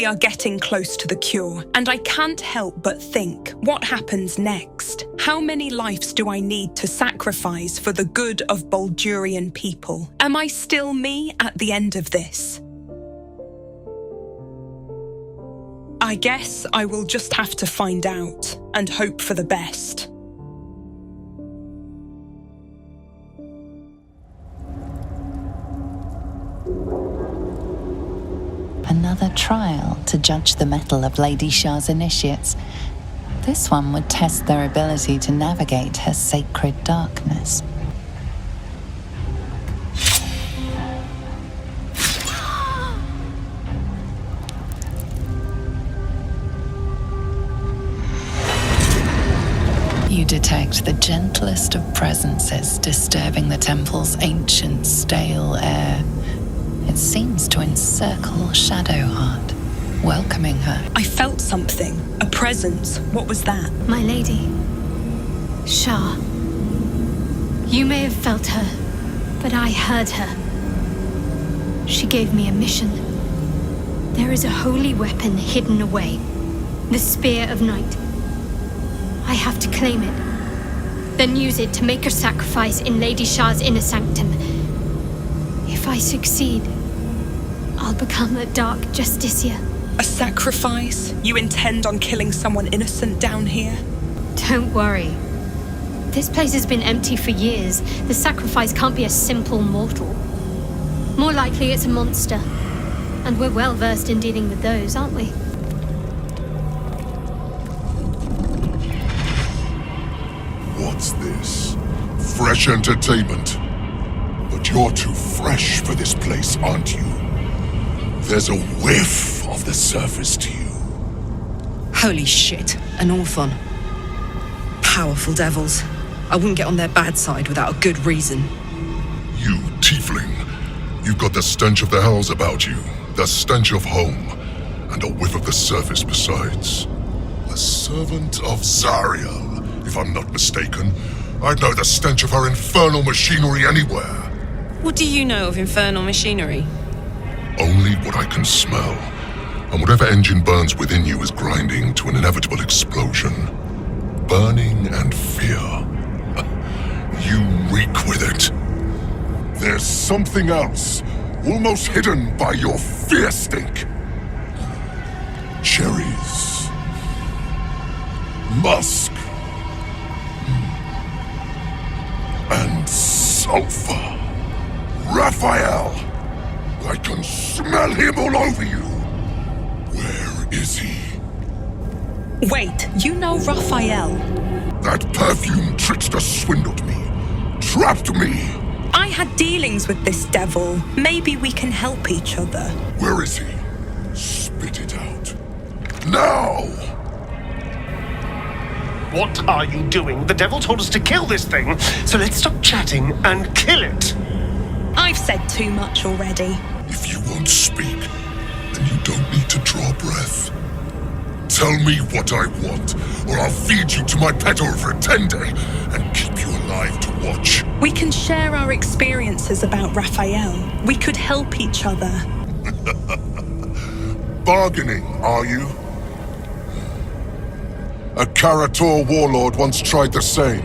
We are getting close to the cure, and I can't help but think, what happens next? How many lives do I need to sacrifice for the good of Baldurian people? Am I still me at the end of this? I guess I will just have to find out and hope for the best. Another trial to judge the mettle of Lady Shah's initiates. This one would test their ability to navigate her sacred darkness. You detect the gentlest of presences disturbing the temple's ancient, stale air. It seems to encircle Shadowheart, welcoming her. I felt something, a presence. What was that? My lady, Shah. You may have felt her, but I heard her. She gave me a mission. There is a holy weapon hidden away, the Spear of Night. I have to claim it, then use it to make a sacrifice in Lady Shah's inner sanctum. If I succeed, I'll become a Dark Justicia. A sacrifice? You intend on killing someone innocent down here? Don't worry. This place has been empty for years. The sacrifice can't be a simple mortal. More likely it's a monster. And we're well versed in dealing with those, aren't we? What's this? Fresh entertainment? But you're too fresh for this place, aren't you? There's a whiff of the surface to you. Holy shit, an Orthon. Powerful devils. I wouldn't get on their bad side without a good reason. You tiefling. You've got the stench of the hells about you, the stench of home, and a whiff of the surface besides. A servant of Zariel, if I'm not mistaken. I'd know the stench of her infernal machinery anywhere. What do you know of infernal machinery? Only what I can smell. And whatever engine burns within you is grinding to an inevitable explosion. Burning and fear. You reek with it. There's something else, almost hidden by your fear stink. Cherries. Musk. And sulfur. Raphael! I can smell him all over you! Where is he? Wait, you know Raphael? That perfume trickster swindled me. Trapped me! I had dealings with this devil. Maybe we can help each other. Where is he? Spit it out. Now! What are you doing? The devil told us to kill this thing, so let's stop chatting and kill it. I've said too much already. If you won't speak, then you don't need to draw breath. Tell me what I want, or I'll feed you to my pet over a 10-day and keep you alive to watch. We can share our experiences about Raphael. We could help each other. Bargaining, are you? A Karator warlord once tried the same.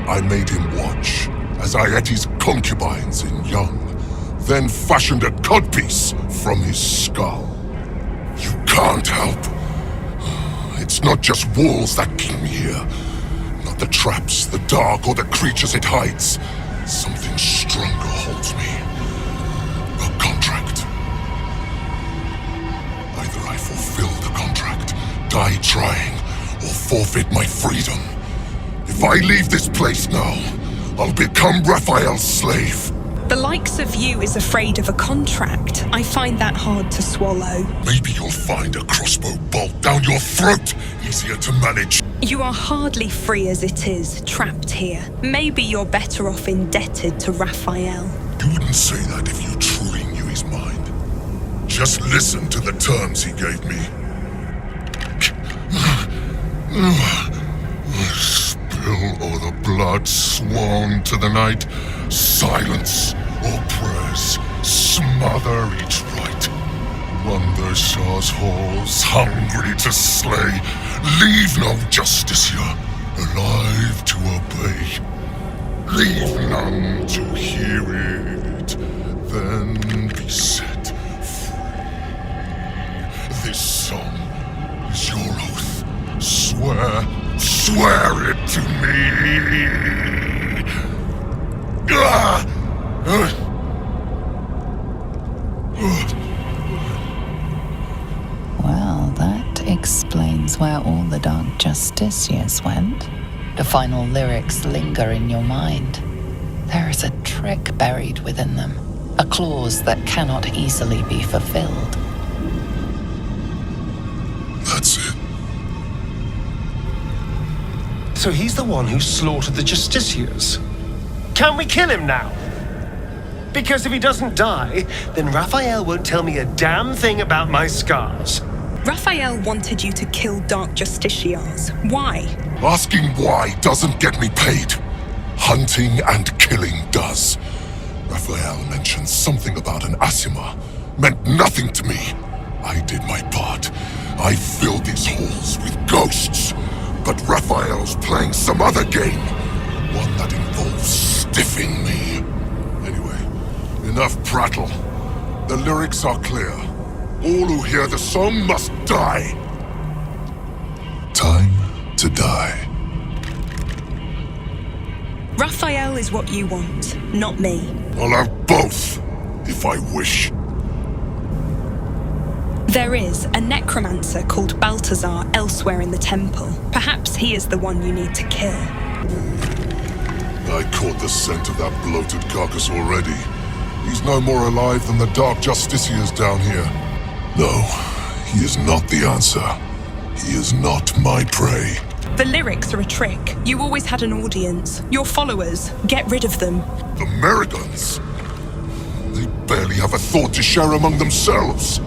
I made him watch as I ate his concubines in young, then fashioned a codpiece from his skull. You can't help. It's not just walls that keep me here. Not the traps, the dark, or the creatures it hides. Something stronger holds me. A contract. Either I fulfill the contract, die trying, or forfeit my freedom. If I leave this place now, I'll become Raphael's slave. The likes of you is afraid of a contract. I find that hard to swallow. Maybe you'll find a crossbow bolt down your throat easier to manage. You are hardly free as it is, trapped here. Maybe you're better off indebted to Raphael. You wouldn't say that if you truly knew his mind. Just listen to the terms he gave me. Spill o'er the blood sworn to the night. Silence all prayers. Smother each right. wander Shah's halls, hungry to slay. Leave no justice here, alive to obey. Leave none to hear it, then be set free. This song is your oath. Swear it to me. Well, that explains where all the Dark Justiciars went. The final lyrics linger in your mind. There is a trick buried within them, a clause that cannot easily be fulfilled. That's it. So he's the one who slaughtered the Justiciars. Can we kill him now? Because if he doesn't die, then Raphael won't tell me a damn thing about my scars. Raphael wanted you to kill Dark Justiciars. Why? Asking why doesn't get me paid. Hunting and killing does. Raphael mentioned something about an Asima. Meant nothing to me. I did my part. I filled these halls with ghosts. But Raphael's playing some other game. One that involves stiffing me. Anyway, enough prattle. The lyrics are clear. All who hear the song must die. Time to die. Raphael is what you want, not me. I'll have both, if I wish. There is a necromancer called Balthazar elsewhere in the temple. Perhaps he is the one you need to kill. I caught the scent of that bloated carcass already. He's no more alive than the Dark Justiciars down here. No, he is not the answer. He is not my prey. The lyrics are a trick. You always had an audience. Your followers. Get rid of them. The Meridons? They barely have a thought to share among themselves.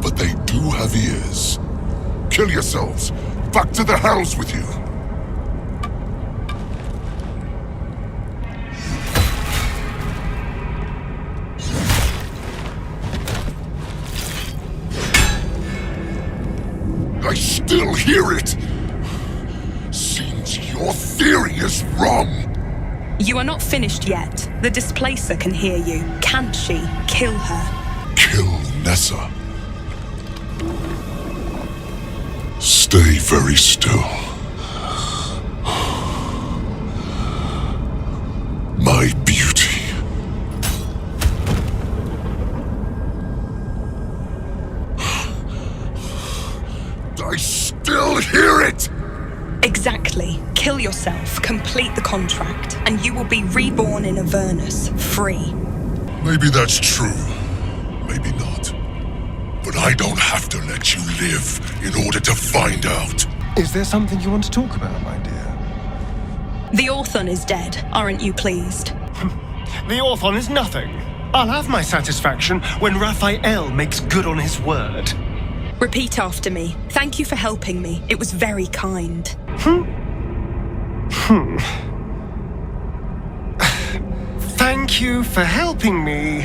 But they do have ears. Kill yourselves. Back to the hells with you. I still hear it! Seems your theory is wrong. You are not finished yet. The Displacer can hear you. Can't she? Kill her. Kill Nessa. Stay very still. My beauty. I still hear it! Exactly. Kill yourself, complete the contract, and you will be reborn in Avernus, free. Maybe that's true. Maybe not. But I don't have to let you live in order to find out. Is there something you want to talk about, my dear? The Orthon is dead. Aren't you pleased? The Orthon is nothing. I'll have my satisfaction when Raphael makes good on his word. Repeat after me. Thank you for helping me. It was very kind. Thank you for helping me.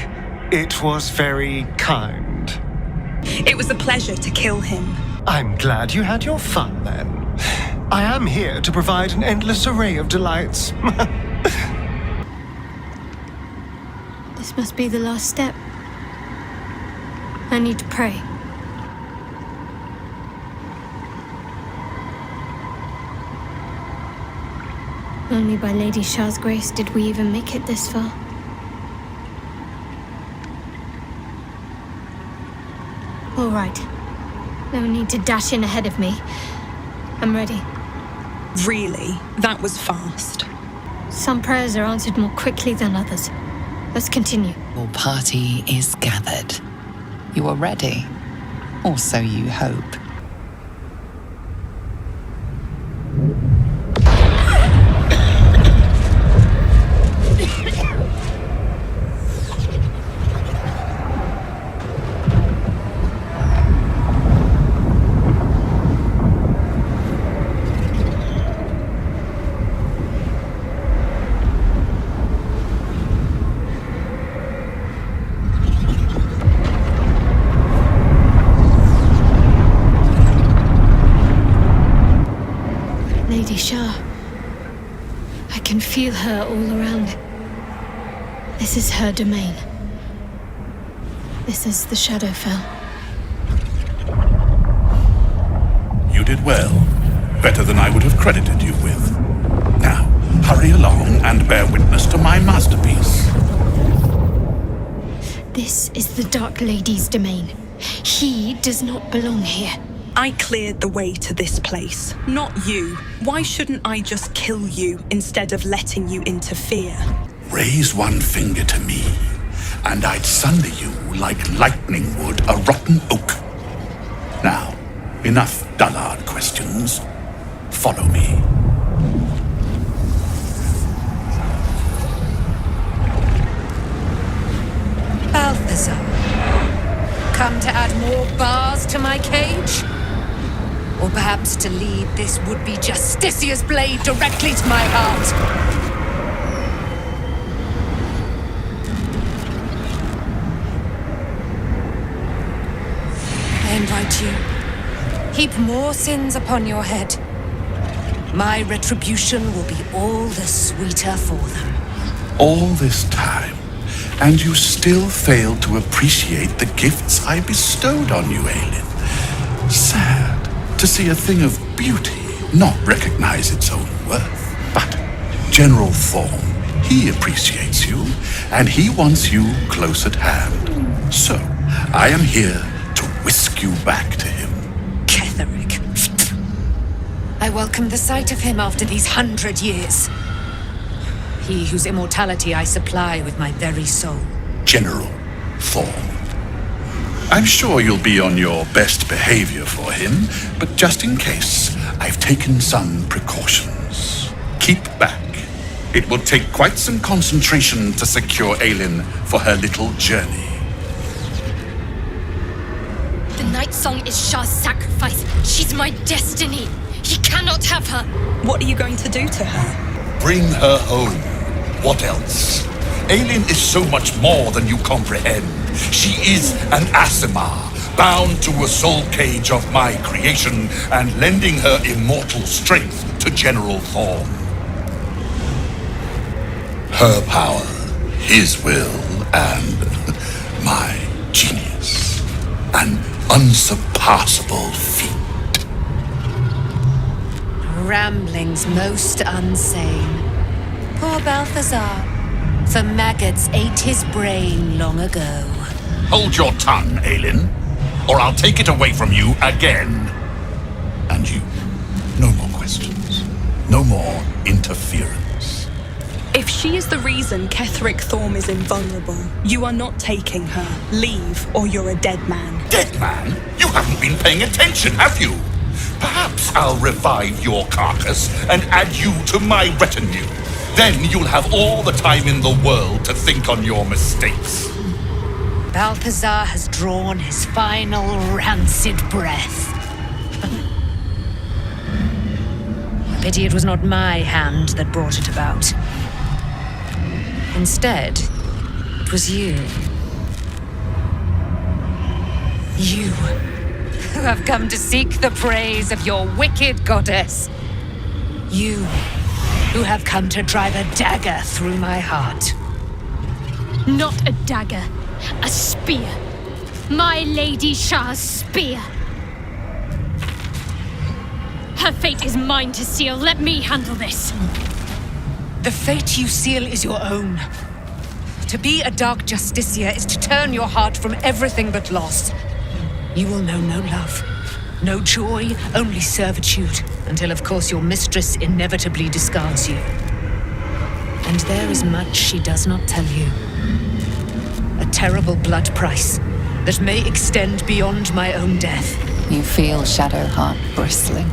It was very kind. It was a pleasure to kill him. I'm glad you had your fun then. I am here to provide an endless array of delights. This must be the last step. I need to pray. Only by Lady Shah's grace did we even make it this far. All right. No need to dash in ahead of me. I'm ready. Really? That was fast. Some prayers are answered more quickly than others. Let's continue. Your party is gathered. You are ready. Or so you hope. Lady Shah. I can feel her all around. This is her domain. This is the Shadowfell. You did well. Better than I would have credited you with. Now, hurry along and bear witness to my masterpiece. This is the Dark Lady's domain. He does not belong here. I cleared the way to this place, not you. Why shouldn't I just kill you instead of letting you interfere? Raise one finger to me, and I'd sunder you like lightning would a rotten oak. Now, enough dullard questions. Follow me. Balthazar, come to add more bars to my cage? Or perhaps to lead this would-be Justicia's blade directly to my heart? I invite you. Heap more sins upon your head. My retribution will be all the sweeter for them. All this time, and you still failed to appreciate the gifts I bestowed on you, Aelin. Sad to see a thing of beauty not recognize its own worth. But General Thorm, he appreciates you, and he wants you close at hand. So, I am here to whisk you back to him. Ketheric. I welcome the sight of him after these 100 years. He whose immortality I supply with my very soul. General Thorm. I'm sure you'll be on your best behavior for him, but just in case, I've taken some precautions. Keep back. It will take quite some concentration to secure Aelin for her little journey. The Night Song is Shah's sacrifice. She's my destiny. He cannot have her. What are you going to do to her? Bring her home. What else? Aelin is so much more than you comprehend. She is an Aasimar, bound to a soul cage of my creation and lending her immortal strength to General Thorm. Her power, his will, and my genius. An unsurpassable feat. Ramblings most unsane. Poor Balthazar. For maggots ate his brain long ago. Hold your tongue, Aelin, or I'll take it away from you again. And you, no more questions. No more interference. If she is the reason Ketheric Thorm is invulnerable, you are not taking her. Leave, or you're a dead man. Dead man? You haven't been paying attention, have you? Perhaps I'll revive your carcass and add you to my retinue. Then you'll have all the time in the world to think on your mistakes. Balthazar has drawn his final rancid breath. Pity it was not my hand that brought it about. Instead, it was you. You, who have come to seek the praise of your wicked goddess. You, who have come to drive a dagger through my heart. Not a dagger, a spear. My Lady Shah's spear. Her fate is mine to seal. Let me handle this. The fate you seal is your own. To be a Dark Justicia is to turn your heart from everything but loss. You will know no love, no joy, only servitude, until of course your mistress inevitably discards you. And there is much she does not tell you. A terrible blood price that may extend beyond my own death. You feel Shadowheart bristling.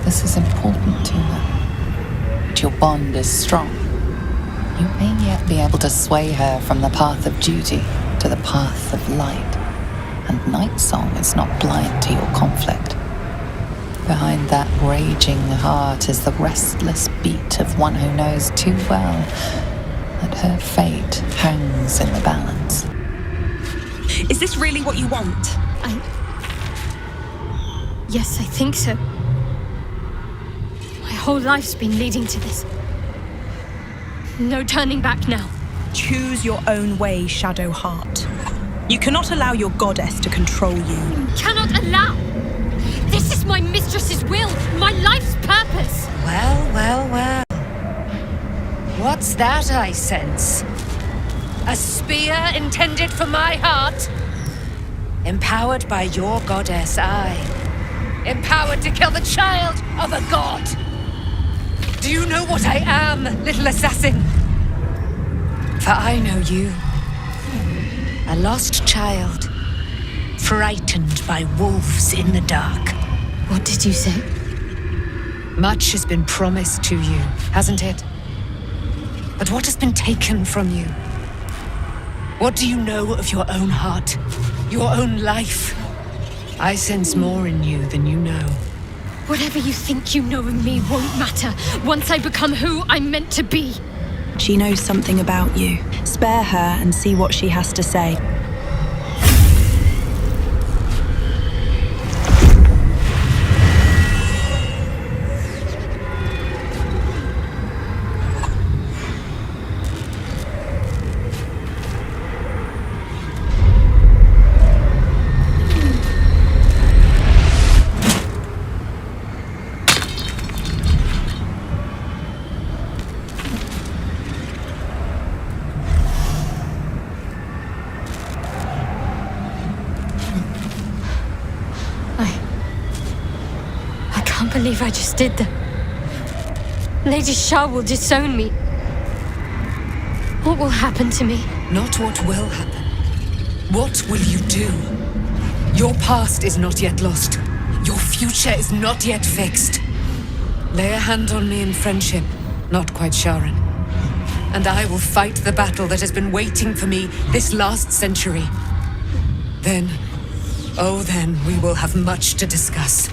This is important to her. But your bond is strong. You may yet be able to sway her from the path of duty to the path of light. And Nightsong is not blind to your conflict. Behind that raging heart is the restless beat of one who knows too well that her fate hangs in the balance. Is this really what you want? Yes, I think so. My whole life's been leading to this. No turning back now. Choose your own way, Shadowheart. You cannot allow your goddess to control you. Cannot allow! This is my mistress's will, my life's purpose! Well. What's that I sense? A spear intended for my heart? Empowered by your goddess, empowered to kill the child of a god! Do you know what I am, little assassin? For I know you. A lost child, frightened by wolves in the dark. What did you say? Much has been promised to you, hasn't it? But what has been taken from you? What do you know of your own heart? Your own life? I sense more in you than you know. Whatever you think you know of me won't matter once I become who I'm meant to be. She knows something about you. Spare her and see what she has to say. I can't believe I just did that. Lady Shah will disown me. What will happen to me? Not what will happen. What will you do? Your past is not yet lost. Your future is not yet fixed. Lay a hand on me in friendship, not quite Sharon. And I will fight the battle that has been waiting for me this last century. Then, we will have much to discuss.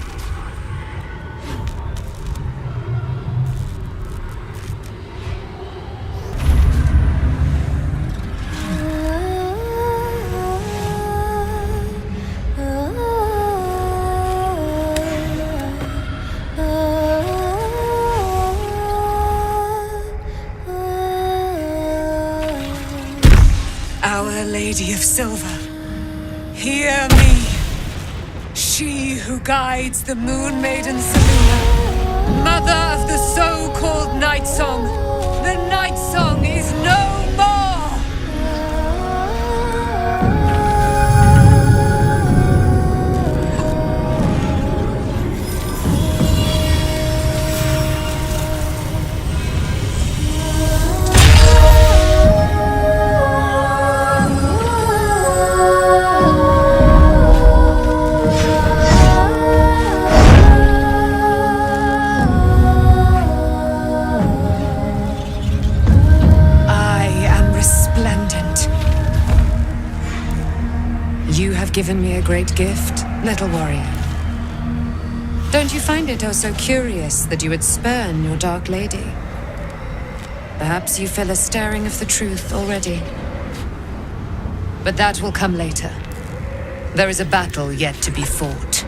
Our Lady of Silver, hear me. She who guides the Moon Maiden Selena, mother of the so-called Night Song. The Night Song is no more! Given me a great gift, little warrior. Don't you find it oh so curious that you would spurn your dark lady? Perhaps you feel a stirring of the truth already. But that will come later. There is a battle yet to be fought.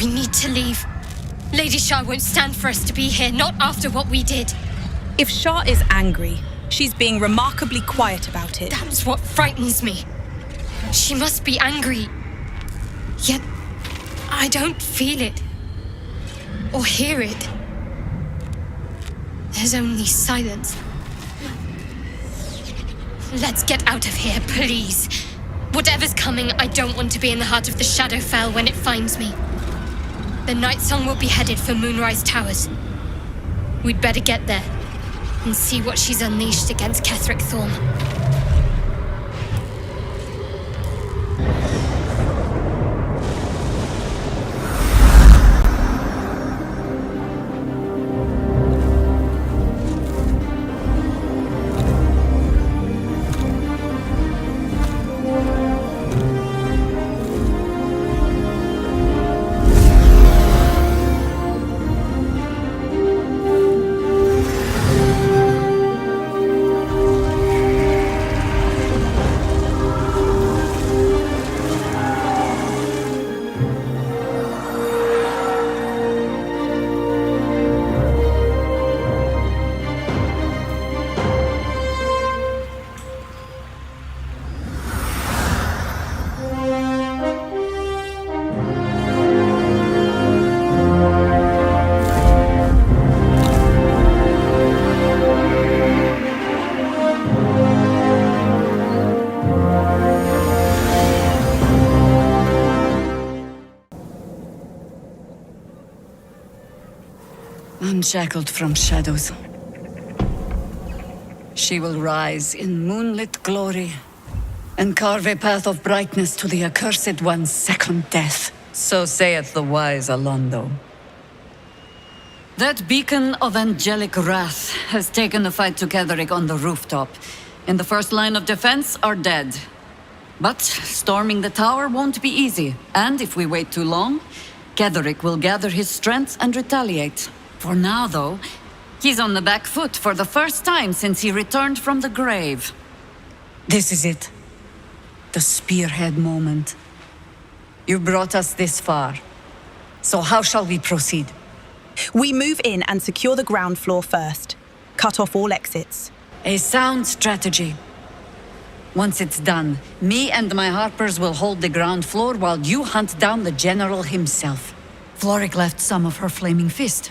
We need to leave. Lady Shah won't stand for us to be here, not after what we did. If Shah is angry, she's being remarkably quiet about it. That's what frightens me. She must be angry. Yet, I don't feel it. Or hear it. There's only silence. Let's get out of here, please. Whatever's coming, I don't want to be in the heart of the Shadowfell when it finds me. The Night Song will be headed for Moonrise Towers. We'd better get there and see what she's unleashed against Ketheric Thorm. unshackled from shadows. She will rise in moonlit glory and carve a path of brightness to the accursed one's second death. So saith the wise Alondo. That beacon of angelic wrath has taken the fight to Ketheric on the rooftop. In the first line of defense are dead. But storming the tower won't be easy, and if we wait too long, Ketheric will gather his strength and retaliate. For now, though, he's on the back foot for the first time since he returned from the grave. This is it. The spearhead moment. You brought us this far. So how shall we proceed? We move in and secure the ground floor first. Cut off all exits. A sound strategy. Once it's done, me and my Harpers will hold the ground floor while you hunt down the General himself. Floric left some of her flaming fist.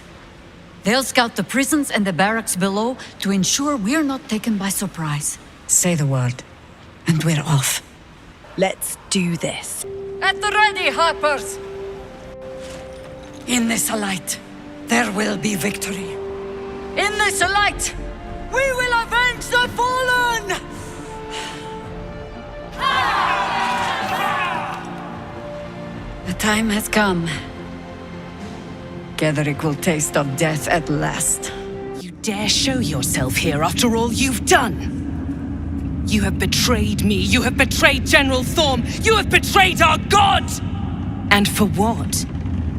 They'll scout the prisons and the barracks below to ensure we're not taken by surprise. Say the word, and we're off. Let's do this. At the ready, Harpers! In this light, there will be victory. In this light, we will avenge the fallen! The time has come. Ketheric will taste of death at last. You dare show yourself here after all you've done? You have betrayed me. You have betrayed General Thorm. You have betrayed our god! And for what?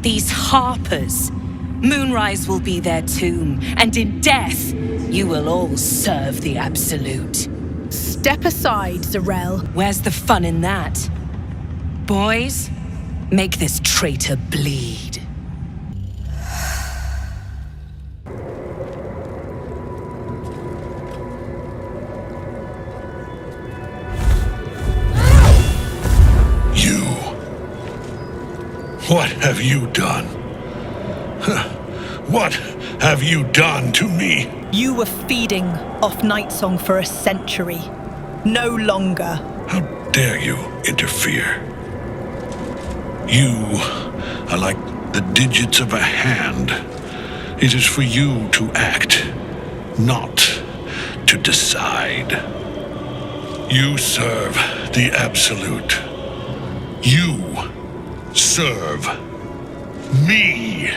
These Harpers. Moonrise will be their tomb, and in death, you will all serve the Absolute. Step aside, Zarel. Where's the fun in that? Boys, make this traitor bleed. You. What have you done? What have you done to me? You were feeding off Nightsong for a century. No longer. How dare you interfere? You are like the digits of a hand. It is for you to act, not to decide. You serve the Absolute. You serve me.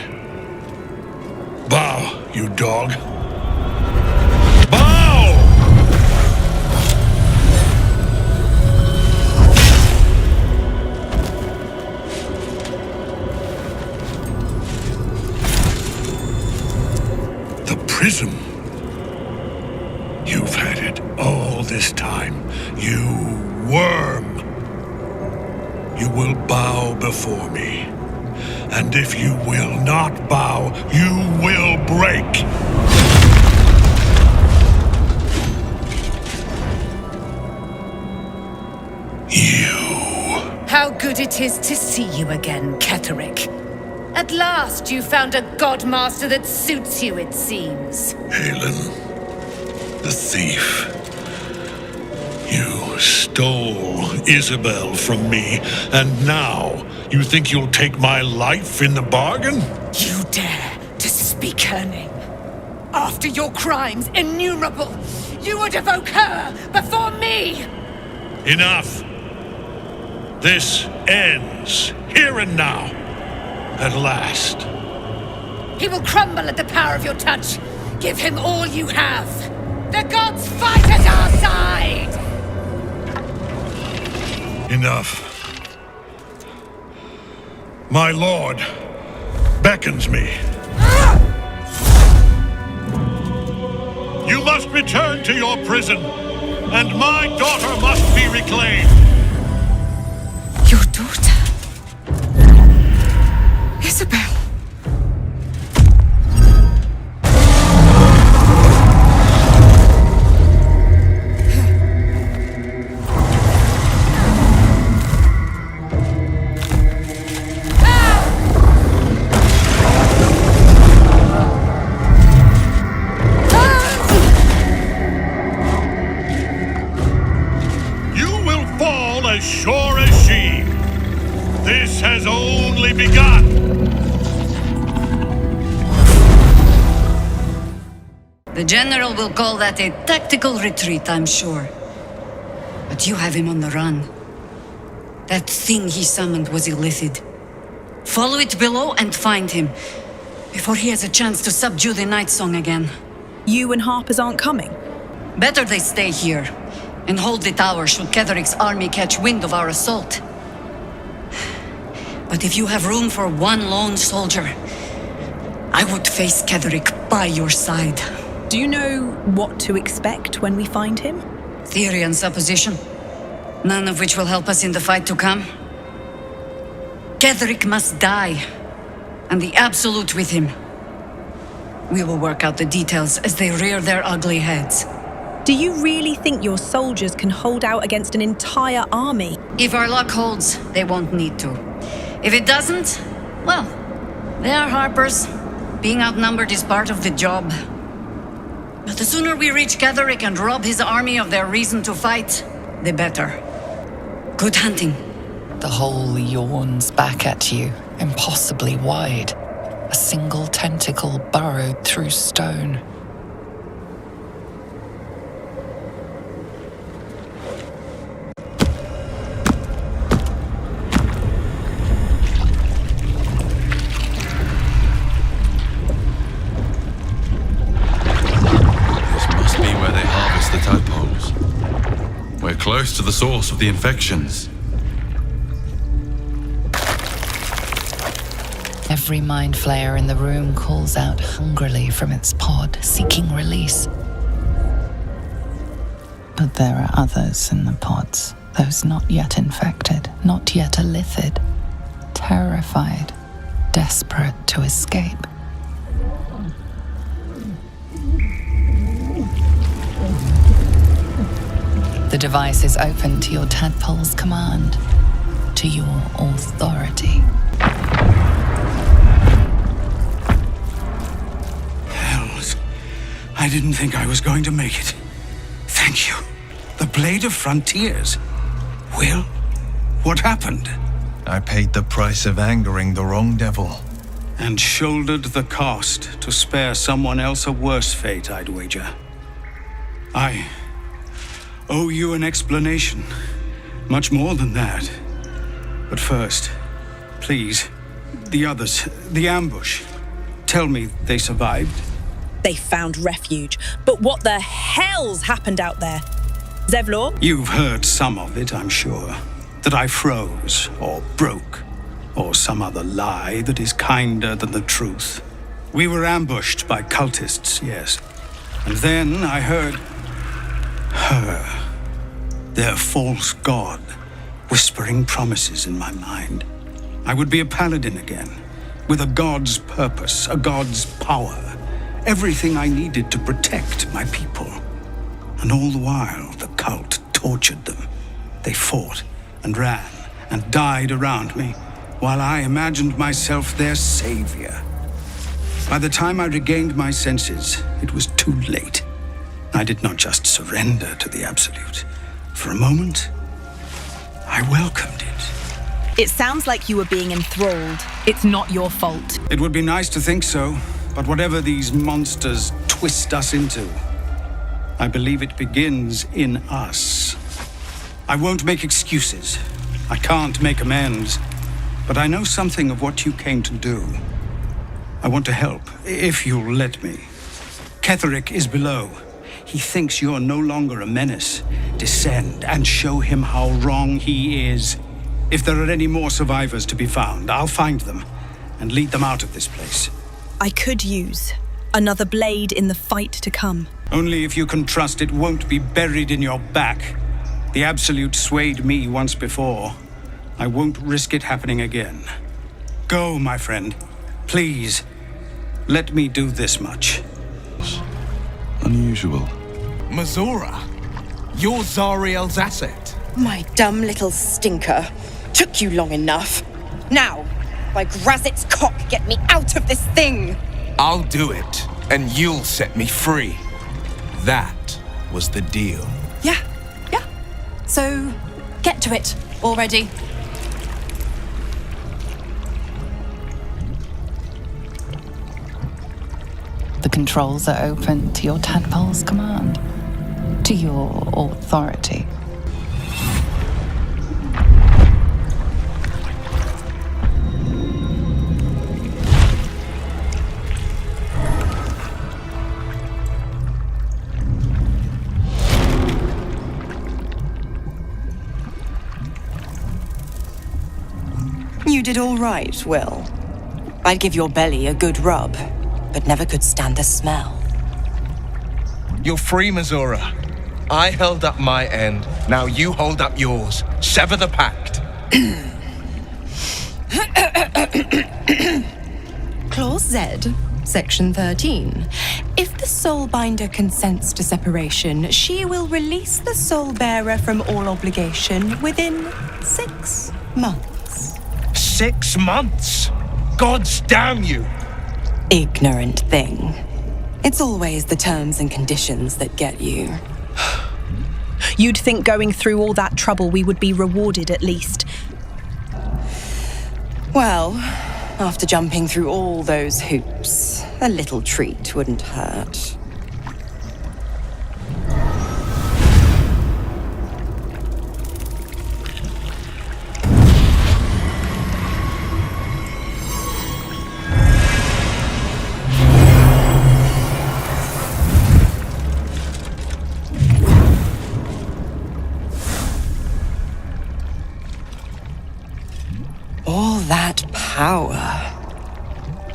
Bow, you dog. Bow! The prism. You've had it all this time. You worm. You will bow before me. And if you will not bow, you will break. You. How good it is to see you again, Ketheric. At last you found a godmaster that suits you, it seems. Halen, the thief. You stole Isabel from me, and now you think you'll take my life in the bargain? You dare to speak her name. After your crimes innumerable, you would evoke her before me! Enough. This ends here and now. At last. He will crumble at the power of your touch. Give him all you have. The gods fight at our side! Enough. My lord beckons me. You must return to your prison, and my daughter must be reclaimed. Your daughter? Isabel. You will fall General will call that a tactical retreat, I'm sure. But you have him on the run. That thing he summoned was illithid. Follow it below and find him, before he has a chance to subdue the Night Song again. You and Harpers aren't coming? Better they stay here, and hold the tower should Ketheric's army catch wind of our assault. But if you have room for one lone soldier, I would face Ketheric by your side. Do you know what to expect when we find him? Theory and supposition, none of which will help us in the fight to come. Ketheric must die, and the Absolute with him. We will work out the details as they rear their ugly heads. Do you really think your soldiers can hold out against an entire army? If our luck holds, they won't need to. If it doesn't, well, they are Harpers. Being outnumbered is part of the job. But the sooner we reach Ketheric and rob his army of their reason to fight, the better. Good hunting. The hole yawns back at you, impossibly wide. A single tentacle burrowed through stone. Close to the source of the infections. Every mind flayer in the room calls out hungrily from its pod, seeking release. But there are others in the pods, those not yet infected, not yet illithid, terrified, desperate to escape. The device is open to your tadpole's command, to your authority. Hells. I didn't think I was going to make it. Thank you. The Blade of Frontiers. Will, what happened? I paid the price of angering the wrong devil. And shouldered the cost to spare someone else a worse fate, I'd wager. I owe you an explanation. Much more than that. But first, please, the others, the ambush. Tell me they survived. They found refuge. But what the hell's happened out there? Zevlor? You've heard some of it, I'm sure. That I froze, or broke, or some other lie that is kinder than the truth. We were ambushed by cultists, yes. And then I heard her, their false god, whispering promises in my mind. I would be a paladin again, with a god's purpose, a god's power, everything I needed to protect my people. And all the while, the cult tortured them. They fought and ran and died around me, while I imagined myself their savior. By the time I regained my senses, it was too late. I did not just surrender to the Absolute. For a moment, I welcomed it. It sounds like you were being enthralled. It's not your fault. It would be nice to think so, but whatever these monsters twist us into, I believe it begins in us. I won't make excuses. I can't make amends. But I know something of what you came to do. I want to help, if you'll let me. Ketheric is below. He thinks you're no longer a menace. Descend and show him how wrong he is. If there are any more survivors to be found, I'll find them and lead them out of this place. I could use another blade in the fight to come. Only if you can trust it won't be buried in your back. The Absolute swayed me once before. I won't risk it happening again. Go, my friend. Please, let me do this much. Unusual. Mazora, you're Zariel's asset. My dumb little stinker. Took you long enough. Now, by Grazit's cock, get me out of this thing! I'll do it, and you'll set me free. That was the deal. Yeah. So, get to it already. The controls are open to your tadpole's command, to your authority. You did all right, Will. I'd give your belly a good rub, but never could stand the smell. You're free, Missoura. I held up my end. Now you hold up yours. Sever the pact. Clause Z, Section 13. If the Soulbinder consents to separation, she will release the Soul Bearer from all obligation within 6 months. 6 months? Gods damn you! Ignorant thing. It's always the terms and conditions that get you. You'd think going through all that trouble we would be rewarded at least. Well, after jumping through all those hoops, a little treat wouldn't hurt. All that power.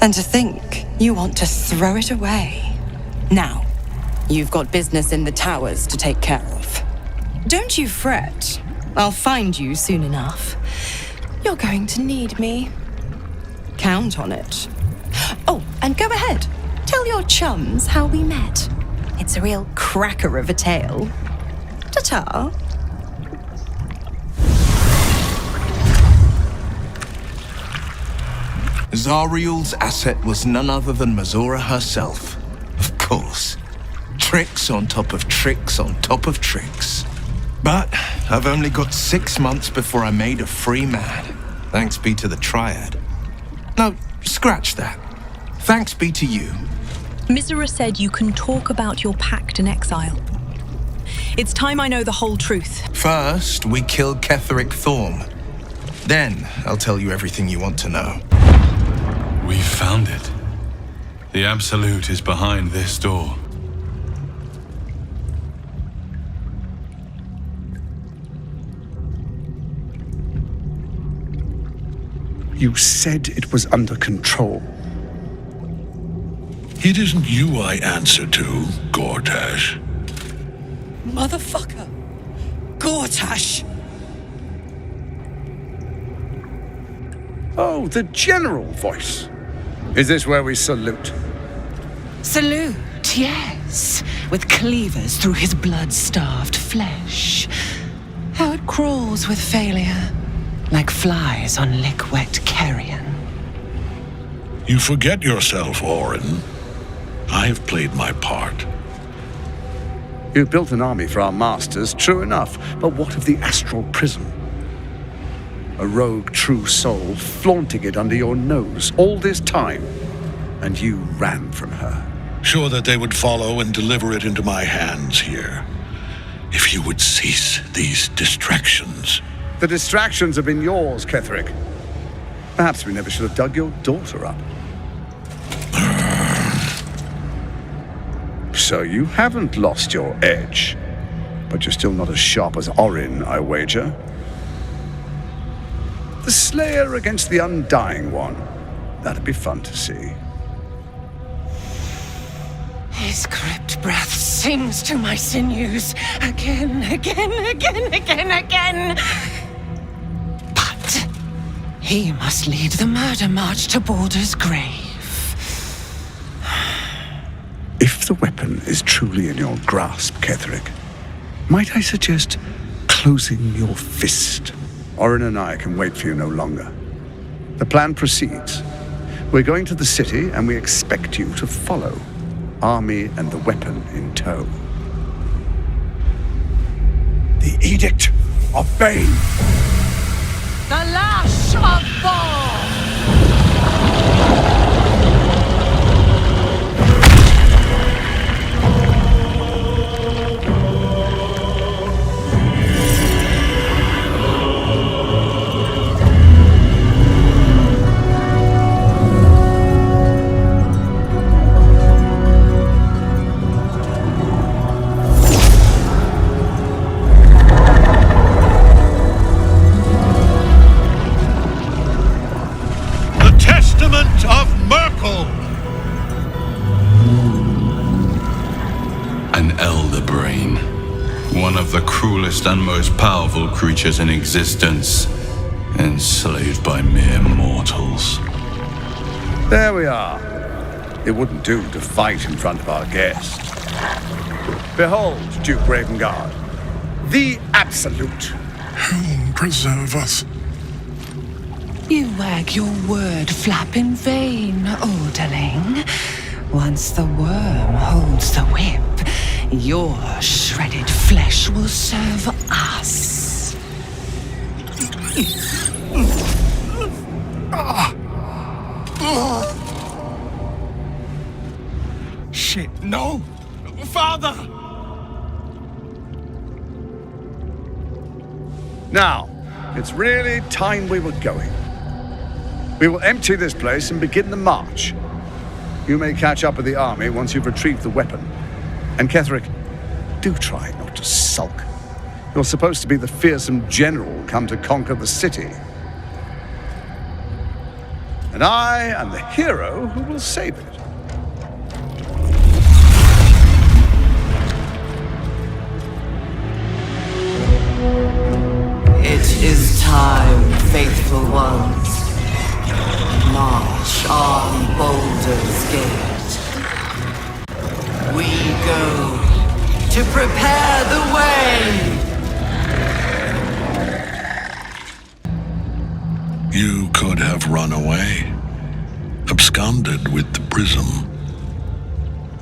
And to think you want to throw it away. Now, you've got business in the towers to take care of. Don't you fret. I'll find you soon enough. You're going to need me. Count on it. Oh, and go ahead. Tell your chums how we met. It's a real cracker of a tale. Ta-ta. Zariel's asset was none other than Missoura herself. Of course. Tricks on top of tricks on top of tricks. But I've only got 6 months before I'm made a free man. Thanks be to the Triad. No, scratch that. Thanks be to you. Missoura said you can talk about your pact in exile. It's time I know the whole truth. First, we kill Ketheric Thorm. Then, I'll tell you everything you want to know. We found it. The Absolute is behind this door. You said it was under control. It isn't you I answer to, Gortash. Motherfucker! Gortash! Oh, the general voice. Is this where we salute? Salute, yes, with cleavers through his blood-starved flesh. How it crawls with failure, like flies on lick-wet carrion. You forget yourself, Orin. I've played my part. You built an army for our masters, true enough, but what of the astral prism? A rogue true soul flaunting it under your nose all this time, and you ran from her. Sure that they would follow and deliver it into my hands here. If you would cease these distractions. The distractions have been yours, Ketheric. Perhaps we never should have dug your daughter up. So you haven't lost your edge, but you're still not as sharp as Orin, I wager. The Slayer against the Undying One. That'd be fun to see. His crypt breath sings to my sinews again. But he must lead the murder march to Baldur's grave. If the weapon is truly in your grasp, Ketheric, might I suggest closing your fist? Orin and I can wait for you no longer. The plan proceeds. We're going to the city, and we expect you to follow. Army and the weapon in tow. The Edict of Bane. The Lash of Thor! elder brain. One of the cruelest and most powerful creatures in existence, enslaved by mere mortals. There we are. It wouldn't do to fight in front of our guest. Behold, Duke Ravengard, the Absolute. Heaven preserve us. You wag your word flap in vain, orderling. Once the worm holds the whip, your shredded flesh will serve us. Shit, no! Father! Now, it's really time we were going. We will empty this place and begin the march. You may catch up with the army once you've retrieved the weapon. And Ketheric, do try not to sulk. You're supposed to be the fearsome general come to conquer the city. And I am the hero who will save it. It is time, faithful ones. March on Baldur's Gate. We go to prepare the way. You could have run away, absconded with the prism.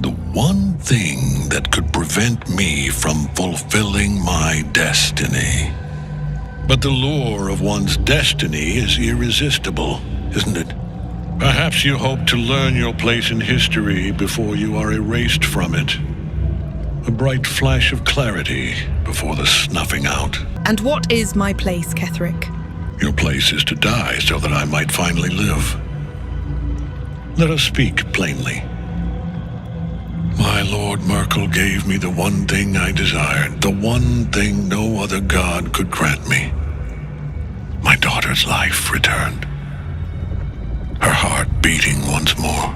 The one thing that could prevent me from fulfilling my destiny. But the lure of one's destiny is irresistible, isn't it? Perhaps you hope to learn your place in history before you are erased from it. A bright flash of clarity before the snuffing out. And what is my place, Ketheric? Your place is to die so that I might finally live. Let us speak plainly. My Lord Merkel gave me the one thing I desired, the one thing no other god could grant me. My daughter's life returned. Her heart beating once more.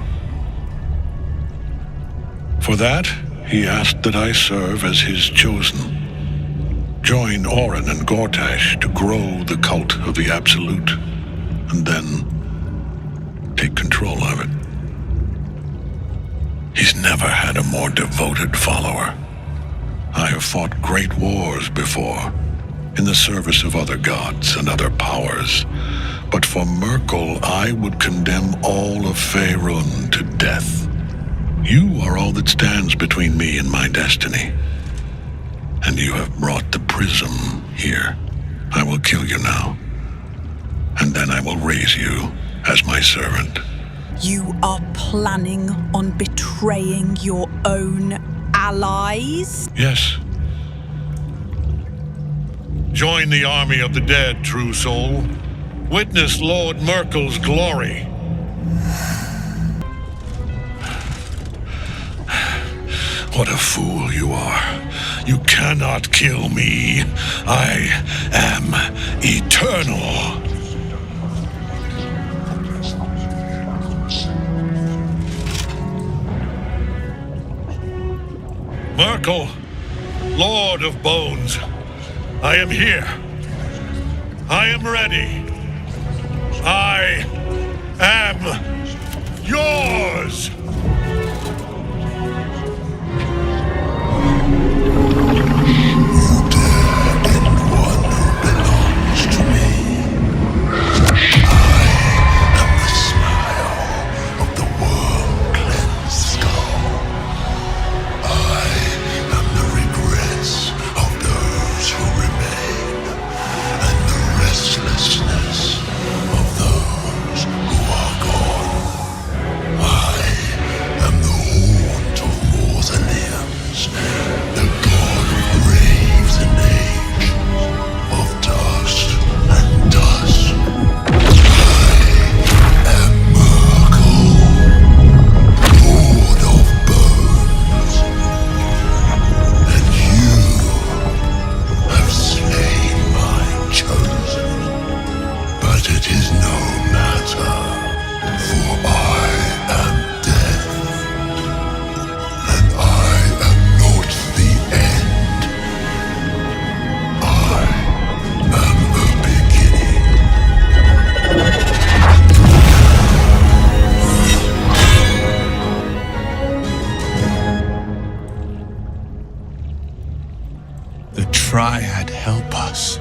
For that, he asked that I serve as his chosen. Join Orin and Gortash to grow the cult of the Absolute, and then take control of it. He's never had a more devoted follower. I have fought great wars before, in the service of other gods and other powers, but for Merkel I would condemn all of Faerun to death. You are all that stands between me and my destiny. And you have brought the prism here. I will kill you now, and then I will raise you as my servant. You are planning on betraying your own allies? Yes. Join the army of the dead, true soul. Witness Lord Merkel's glory. What a fool you are. You cannot kill me. I am eternal. Merkel, Lord of Bones, I am here. I am ready. I am yours. Of those who are gone. I The Triad help us.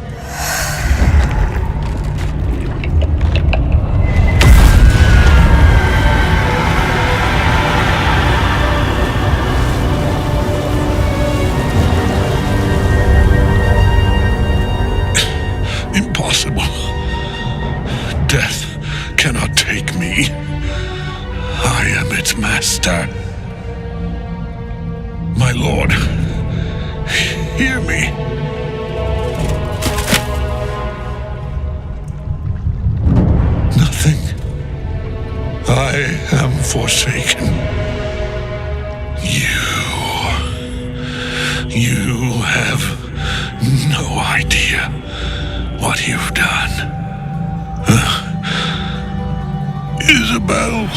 Impossible. Death cannot take me. I am its master. My lord, hear me. Nothing. I am forsaken. You have no idea what you've done. Isabel.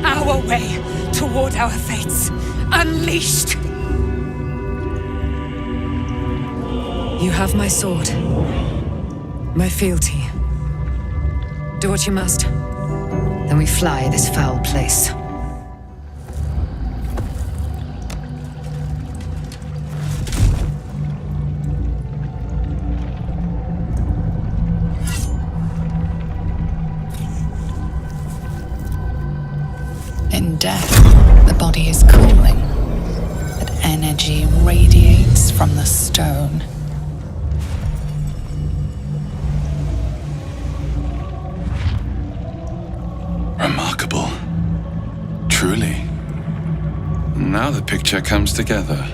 Our way toward our fates. Unleashed! You have my sword. My fealty. Do what you must. Then we fly this foul place. In death, the body is cooling, but energy radiates from the stone. Remarkable. Truly. Now the picture comes together.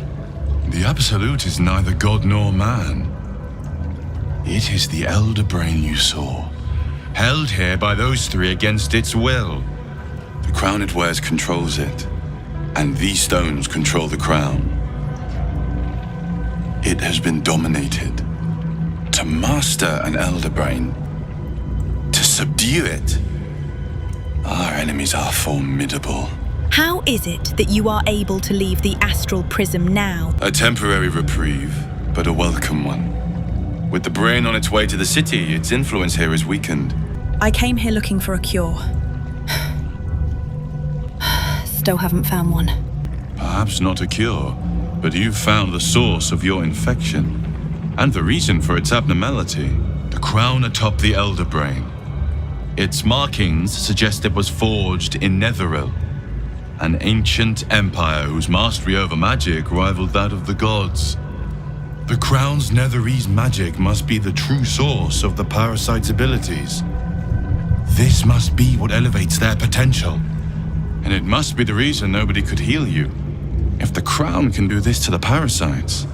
The Absolute is neither god nor man. It is the Elder Brain you saw, held here by those three against its will. The crown it wears controls it, and these stones control the crown. It has been dominated. To master an Elder Brain, to subdue it, our enemies are formidable. How is it that you are able to leave the astral prism now? A temporary reprieve, but a welcome one. With the brain on its way to the city, its influence here is weakened. I came here looking for a cure. Still haven't found one. Perhaps not a cure, but you've found the source of your infection, and the reason for its abnormality. The crown atop the Elder Brain. Its markings suggest it was forged in Netheril, an ancient empire whose mastery over magic rivaled that of the gods. The crown's Netherese magic must be the true source of the parasite's abilities. This must be what elevates their potential. And it must be the reason nobody could heal you. If the crown can do this to the parasites,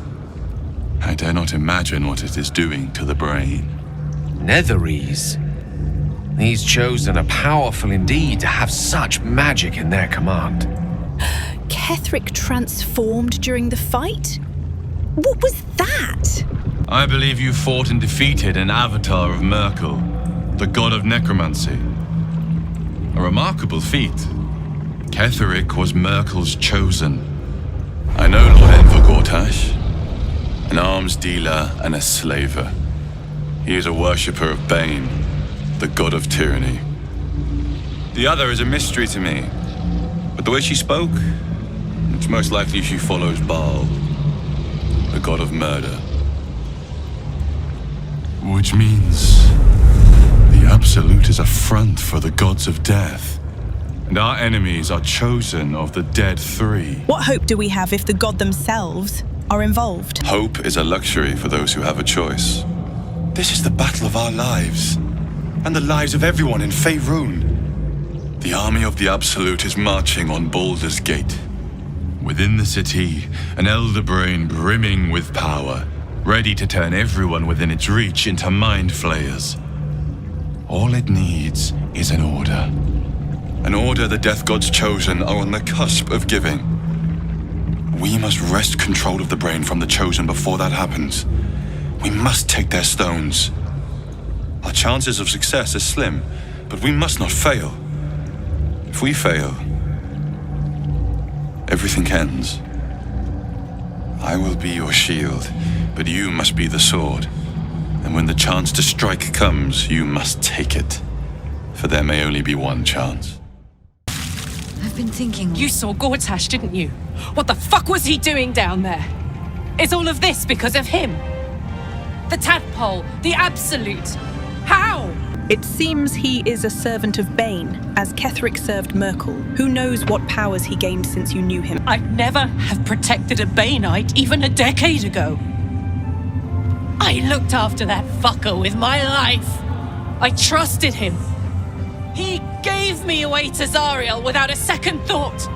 I dare not imagine what it is doing to the brain. Netherese? These chosen are powerful indeed to have such magic in their command. Ketheric transformed during the fight? What was that? I believe you fought and defeated an avatar of Merkel, the god of necromancy. A remarkable feat. Ketheric was Merkel's chosen. I know Lord Enver Gortash, an arms dealer and a slaver. He is a worshipper of Bane, the god of tyranny. The other is a mystery to me, but the way she spoke, it's most likely she follows Baal, the god of murder. Which means the Absolute is a front for the gods of death. And our enemies are chosen of the dead three. What hope do we have if the god themselves are involved? Hope is a luxury for those who have a choice. This is the battle of our lives, and the lives of everyone in Faerun. The army of the Absolute is marching on Baldur's Gate. Within the city, an Elder Brain brimming with power, ready to turn everyone within its reach into mind flayers. All it needs is an order. An order the Death God's chosen are on the cusp of giving. We must wrest control of the brain from the chosen before that happens. We must take their stones. Our chances of success are slim, but we must not fail. If we fail, everything ends. I will be your shield, but you must be the sword. And when the chance to strike comes, you must take it. For there may only be one chance. I've been thinking... You saw Gortash, didn't you? What the fuck was he doing down there? Is all of this because of him? The tadpole, the absolute. How? It seems he is a servant of Bane, as Ketheric served Merkel. Who knows what powers he gained since you knew him? I'd never have protected a Baneite even a decade ago. I looked after that fucker with my life. I trusted him. He gave me away to Zariel without a second thought.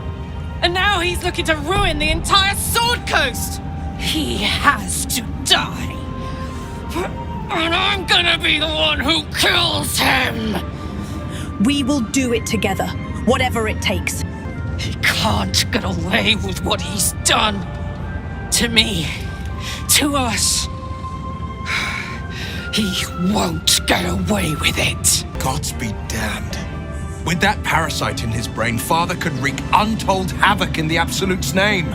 And now he's looking to ruin the entire Sword Coast. He has to die. And I'm gonna be the one who kills him. We will do it together, whatever it takes. He can't get away with what he's done. To me. To us. He won't get away with it. Gods be damned. With that parasite in his brain, Father could wreak untold havoc in the Absolute's name.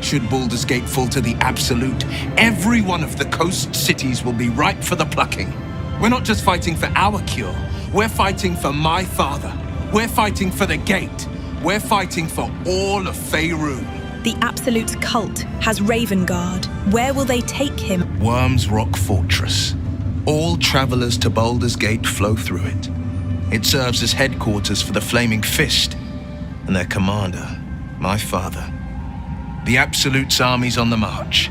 Should Baldur's Gate fall to the Absolute, every one of the coast cities will be ripe for the plucking. We're not just fighting for our cure, we're fighting for my father. We're fighting for the Gate. We're fighting for all of Faerun. The Absolute's cult has Ravengard. Where will they take him? Worm's Rock Fortress. All travelers to Baldur's Gate flow through it. It serves as headquarters for the Flaming Fist and their commander, my father. The Absolute's army's on the march.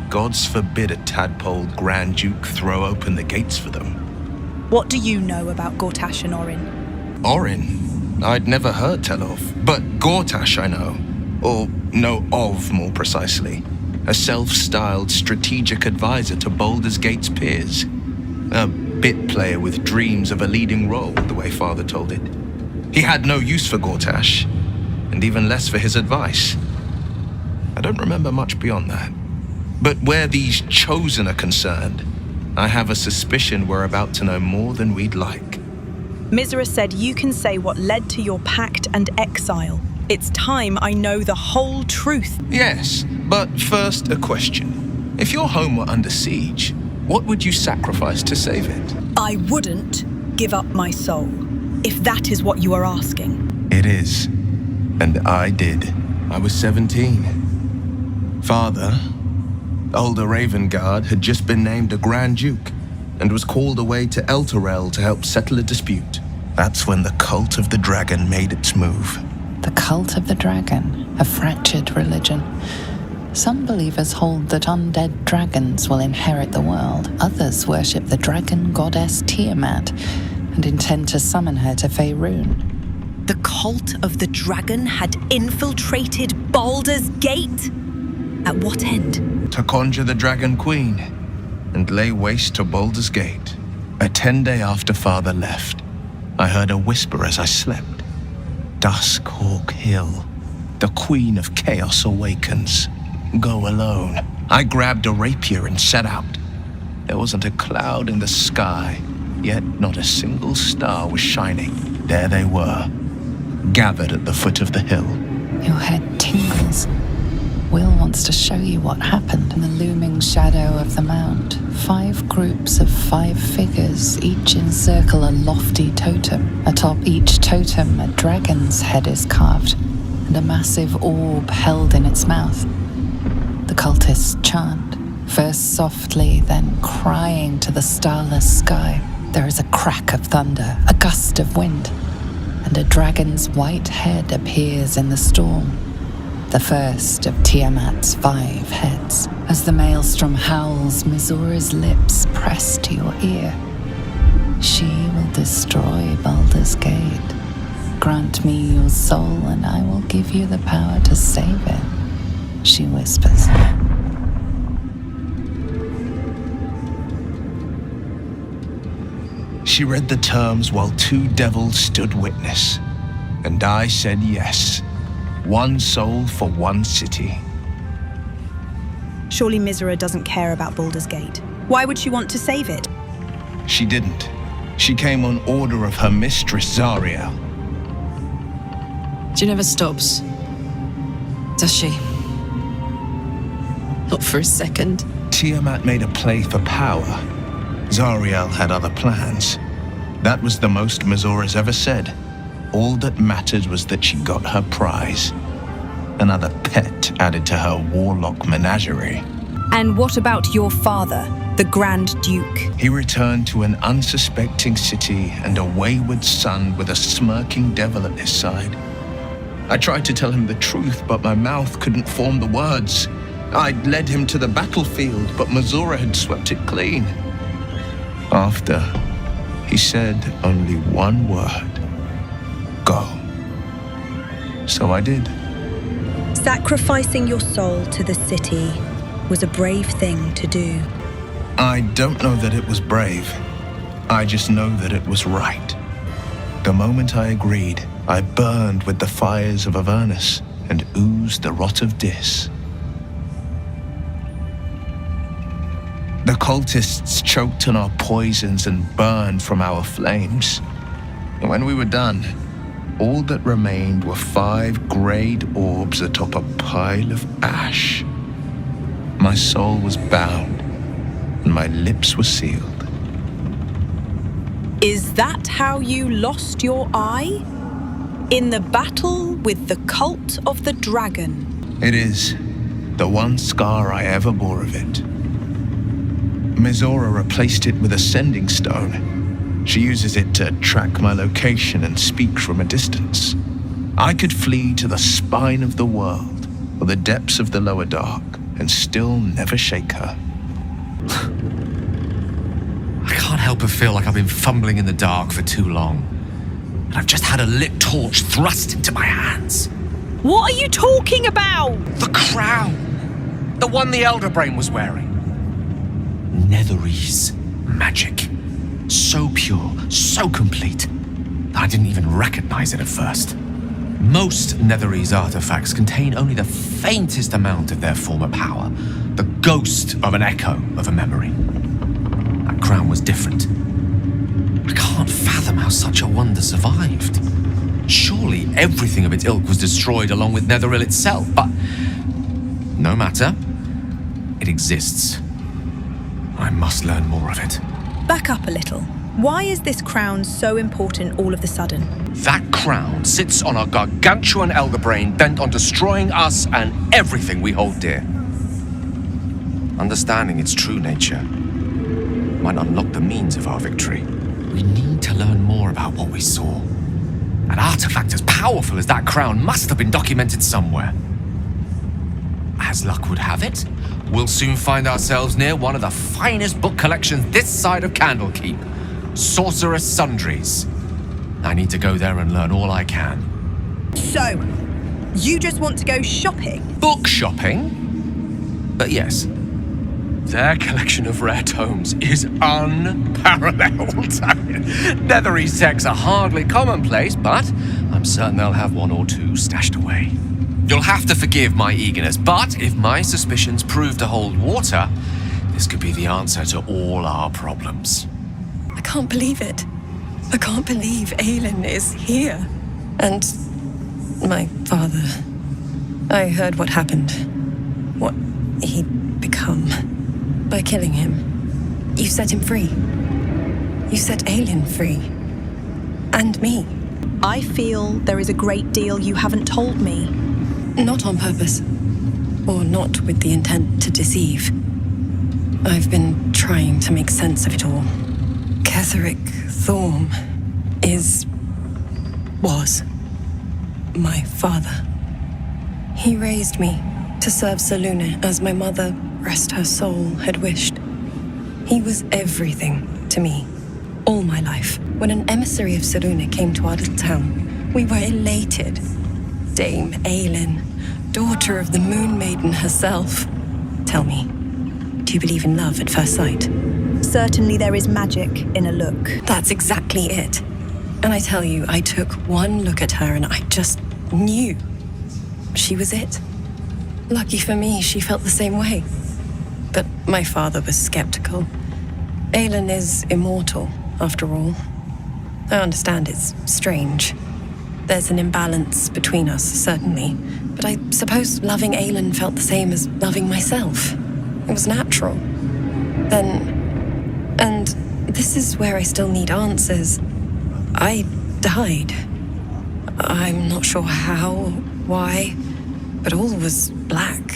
Gods forbid a tadpole Grand Duke throw open the gates for them. What do you know about Gortash and Orin? Orin? I'd never heard tell of, but Gortash I know. Or know of, more precisely. A self-styled strategic advisor to Baldur's Gate's peers. A bit player with dreams of a leading role, the way Father told it. He had no use for Gortash, and even less for his advice. I don't remember much beyond that. But where these chosen are concerned, I have a suspicion we're about to know more than we'd like. Mizra said you can say what led to your pact and exile. It's time I know the whole truth. Yes, but first a question. If your home were under siege, what would you sacrifice to save it? I wouldn't give up my soul, if that is what you are asking. It is. And I did. I was 17. Father, older Ravengard, had just been named a Grand Duke and was called away to Elturel to help settle a dispute. That's when the cult of the dragon made its move. The cult of the dragon, a fractured religion. Some believers hold that undead dragons will inherit the world. Others worship the dragon goddess Tiamat and intend to summon her to Faerun. The cult of the dragon had infiltrated Baldur's Gate? At what end? To conjure the Dragon Queen and lay waste to Baldur's Gate. A 10-day after Father left, I heard a whisper as I slept. Duskhawk Hill, the Queen of Chaos awakens. Go alone. I grabbed a rapier and set out. There wasn't a cloud in the sky, yet not a single star was shining. There they were, gathered at the foot of the hill. Your head tingles. Will wants to show you what happened in the looming shadow of the mount. 5 groups of 5 figures, each encircle a lofty totem. Atop each totem, a dragon's head is carved, and a massive orb held in its mouth. The cultists chant, first softly, then crying to the starless sky. There is a crack of thunder, a gust of wind, and a dragon's white head appears in the storm. The first of Tiamat's 5 heads. As the maelstrom howls, Mizora's lips press to your ear. She will destroy Baldur's Gate. Grant me your soul and I will give you the power to save it, she whispers. She read the terms while two devils stood witness. And I said yes. One soul for one city. Surely Misera doesn't care about Baldur's Gate. Why would she want to save it? She didn't. She came on order of her mistress, Zariel. She never stops, does she? Not for a second. Tiamat made a play for power. Zariel had other plans. That was the most Mazora's ever said. All that mattered was that she got her prize. Another pet added to her warlock menagerie. And what about your father, the Grand Duke? He returned to an unsuspecting city and a wayward son with a smirking devil at his side. I tried to tell him the truth, but my mouth couldn't form the words. I'd led him to the battlefield, but Mazora had swept it clean. After, he said only one word. Go. So I did. Sacrificing your soul to the city was a brave thing to do. I don't know that it was brave. I just know that it was right. The moment I agreed, I burned with the fires of Avernus and oozed the rot of Dis. The cultists choked on our poisons and burned from our flames. And when we were done, all that remained were 5 greyed orbs atop a pile of ash. My soul was bound, and my lips were sealed. Is that how you lost your eye? In the battle with the cult of the dragon? It is the one scar I ever bore of it. Mizora replaced it with a sending stone. She uses it to track my location and speak from a distance. I could flee to the spine of the world or the depths of the lower dark and still never shake her. I can't help but feel like I've been fumbling in the dark for too long. And I've just had a lit torch thrust into my hands. What are you talking about? The crown! The one the Elder Brain was wearing. Netherese magic. So pure, so complete, that I didn't even recognize it at first. Most Netherese artifacts contain only the faintest amount of their former power, the ghost of an echo of a memory. That crown was different. I can't fathom how such a wonder survived. Surely everything of its ilk was destroyed along with Netheril itself, but no matter. It exists. I must learn more of it. Back up a little. Why is this crown so important all of a sudden? That crown sits on a gargantuan elder brain bent on destroying us and everything we hold dear. Understanding its true nature might unlock the means of our victory. We need to learn more about what we saw. An artifact as powerful as that crown must have been documented somewhere. As luck would have it, we'll soon find ourselves near one of the finest book collections this side of Candlekeep, Sorceress Sundries. I need to go there and learn all I can. So, you just want to go shopping? Book shopping? But yes, their collection of rare tomes is unparalleled. Netherese texts are hardly commonplace, but I'm certain they'll have one or two stashed away. You'll have to forgive my eagerness, but if my suspicions prove to hold water, this could be the answer to all our problems. I can't believe it. I can't believe Aelin is here. And my father. I heard what happened. What he'd become. By killing him. You set him free. You set Aelin free. And me. I feel there is a great deal you haven't told me. Not on purpose. Or not with the intent to deceive. I've been trying to make sense of it all. Ketheric Thorm was my father. He raised me to serve Selûne as my mother, rest her soul, had wished. He was everything to me, all my life. When an emissary of Selûne came to our little town, we were elated. Dame Aelin, daughter of the Moon Maiden herself. Tell me, do you believe in love at first sight? certainly there is magic in a look. That's exactly it. And I tell you, I took one look at her and I just knew she was it. Lucky for me, she felt the same way. But my father was skeptical. Aelin is immortal, after all. I understand it's strange. There's an imbalance between us, certainly. But I suppose loving Aelin felt the same as loving myself. It was natural. Then, and this is where I still need answers. I died. I'm not sure how, why, but all was black.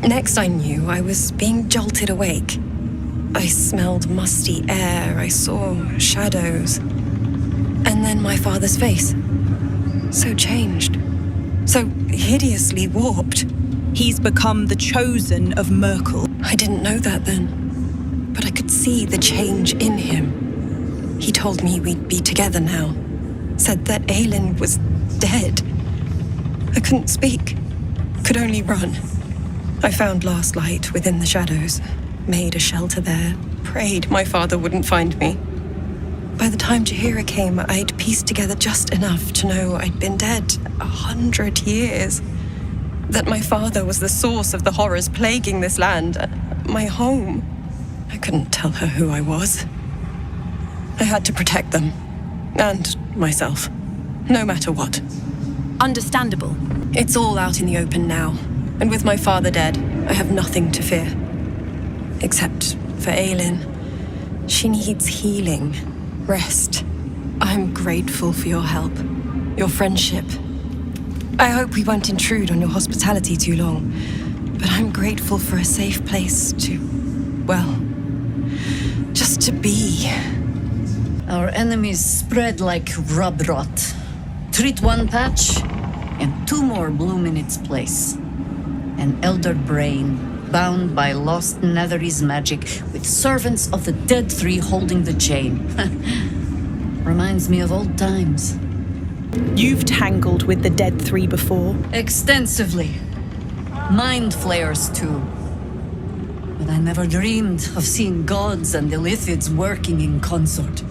Next I knew, I was being jolted awake. I smelled musty air, I saw shadows. And then my father's face. So changed. So hideously warped. He's become the chosen of Merkel. I didn't know that then. But I could see the change in him. He told me we'd be together now. Said that Aelin was dead. I couldn't speak. Could only run. I found last light within the shadows. Made a shelter there. Prayed my father wouldn't find me. By the time Jaheira came, I'd pieced together just enough to know I'd been dead 100 years. That my father was the source of the horrors plaguing this land, my home. I couldn't tell her who I was. I had to protect them. And myself. No matter what. Understandable. It's all out in the open now. And with my father dead, I have nothing to fear. Except for Aelin. She needs healing. Rest. I'm grateful for your help. Your friendship. I hope we won't intrude on your hospitality too long. But I'm grateful for a safe place to, well, just to be. Our enemies spread like rub rot. Treat one patch, and two more bloom in its place. An elder brain, bound by lost Netherese magic, with servants of the Dead Three holding the chain. Reminds me of old times. You've tangled with the Dead Three before? Extensively. Mind flayers, too. But I never dreamed of seeing gods and Illithids working in consort.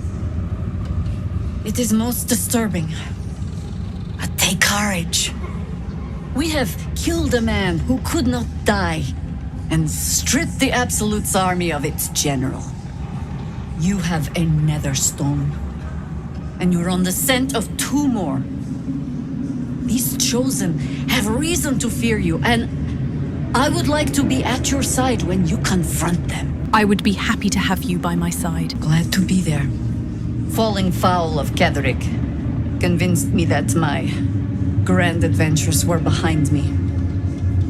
It is most disturbing. But take courage. We have killed a man who could not die, and stripped the Absolute's army of its general. You have a Netherstone, and you're on the scent of two more. These Chosen have reason to fear you, and I would like to be at your side when you confront them. I would be happy to have you by my side. Glad to be there. Falling foul of Ketheric convinced me that my grand adventures were behind me.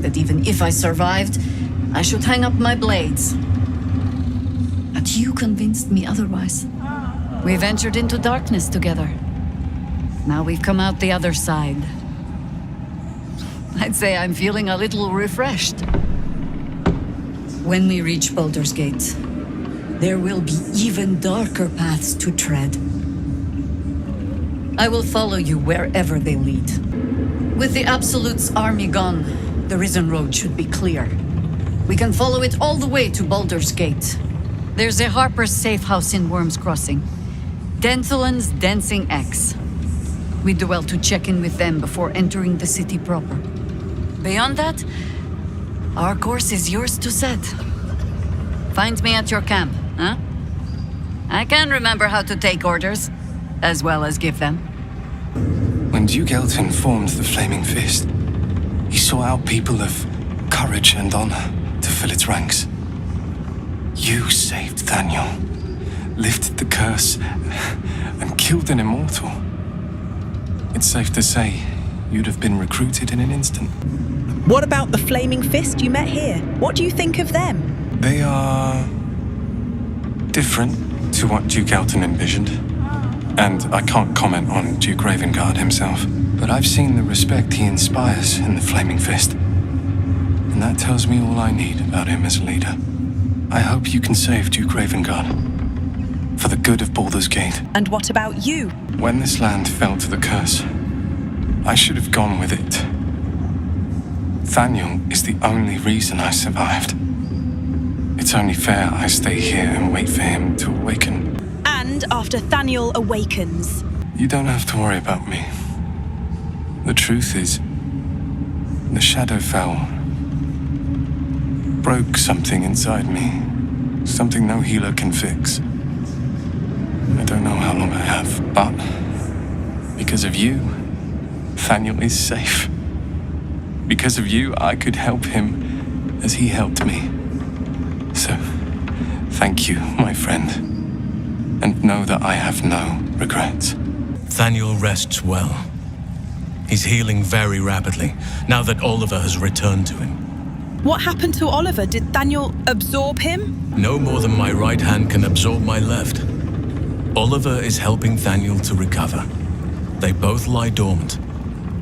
That even if I survived, I should hang up my blades. But you convinced me otherwise. We ventured into darkness together. Now we've come out the other side. I'd say I'm feeling a little refreshed. When we reach Baldur's Gate, there will be even darker paths to tread. I will follow you wherever they lead. With the Absolute's army gone, the Risen Road should be clear. We can follow it all the way to Baldur's Gate. There's a Harper's safe house in Worm's Crossing. Denthelan's Dancing X. We do well to check in with them before entering the city proper. Beyond that, our course is yours to set. Find me at your camp, huh? I can remember how to take orders, as well as give them. When Duke Elton formed the Flaming Fist, he sought out people of courage and honor to fill its ranks. You saved Daniel, lifted the curse, and killed an immortal. It's safe to say you'd have been recruited in an instant. What about the Flaming Fist you met here? What do you think of them? They are different to what Duke Elton envisioned. And I can't comment on Duke Ravengard himself, but I've seen the respect he inspires in the Flaming Fist. And that tells me all I need about him as a leader. I hope you can save Duke Ravengard, for the good of Baldur's Gate. And what about you? When this land fell to the curse, I should have gone with it. Thaniel is the only reason I survived. It's only fair I stay here and wait for him to awaken. And after Thaniel awakens. You don't have to worry about me. The truth is, the shadow fell. Broke something inside me. Something no healer can fix. I don't know how long I have, but because of you, Thaniel is safe. Because of you, I could help him as he helped me. So, thank you, my friend. And know that I have no regrets. Thaniel rests well. He's healing very rapidly, now that Oliver has returned to him. What happened to Oliver? Did Thaniel absorb him? No more than my right hand can absorb my left. Oliver is helping Thaniel to recover. They both lie dormant,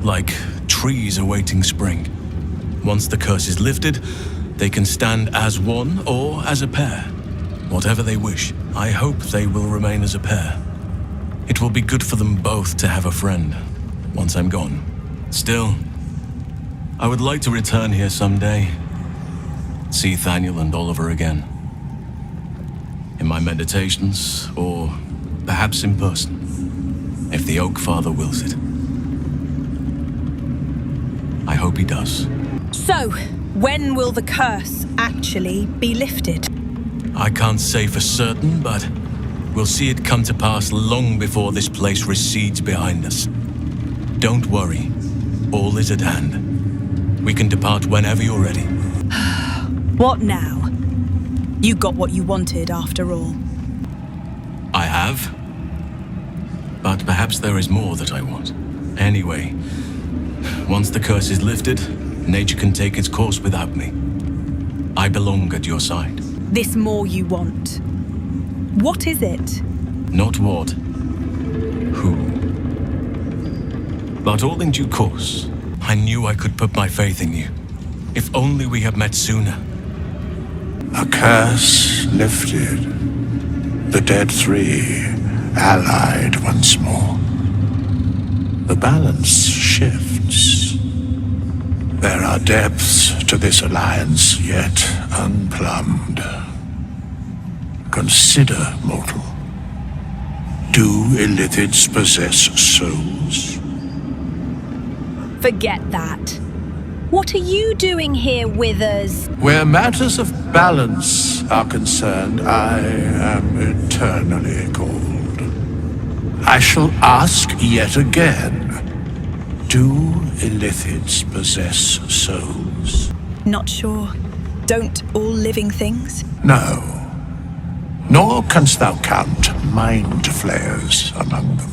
like trees awaiting spring. Once the curse is lifted, they can stand as one or as a pair. Whatever they wish, I hope they will remain as a pair. It will be good for them both to have a friend, once I'm gone. Still, I would like to return here someday. See Thaniel and Oliver again. In my meditations, or perhaps in person, if the Oak Father wills it. I hope he does. So, when will the curse actually be lifted? I can't say for certain, but we'll see it come to pass long before this place recedes behind us. Don't worry, all is at hand. We can depart whenever you're ready. What now? You got what you wanted after all. I have. But perhaps there is more that I want. Anyway, once the curse is lifted, nature can take its course without me. I belong at your side. This more you want. What is it? Not what. Who. But all in due course. I knew I could put my faith in you. If only we had met sooner. A curse lifted. The dead three allied once more. The balance shifts. There are depths to this alliance yet unplumbed. Consider, mortal. Do Illithids possess souls? Forget that. What are you doing here with us? Where matters of balance are concerned, I am eternally cold. I shall ask yet again. Do Illithids possess souls? Not sure. Don't all living things? No. Nor canst thou count mind flayers among them.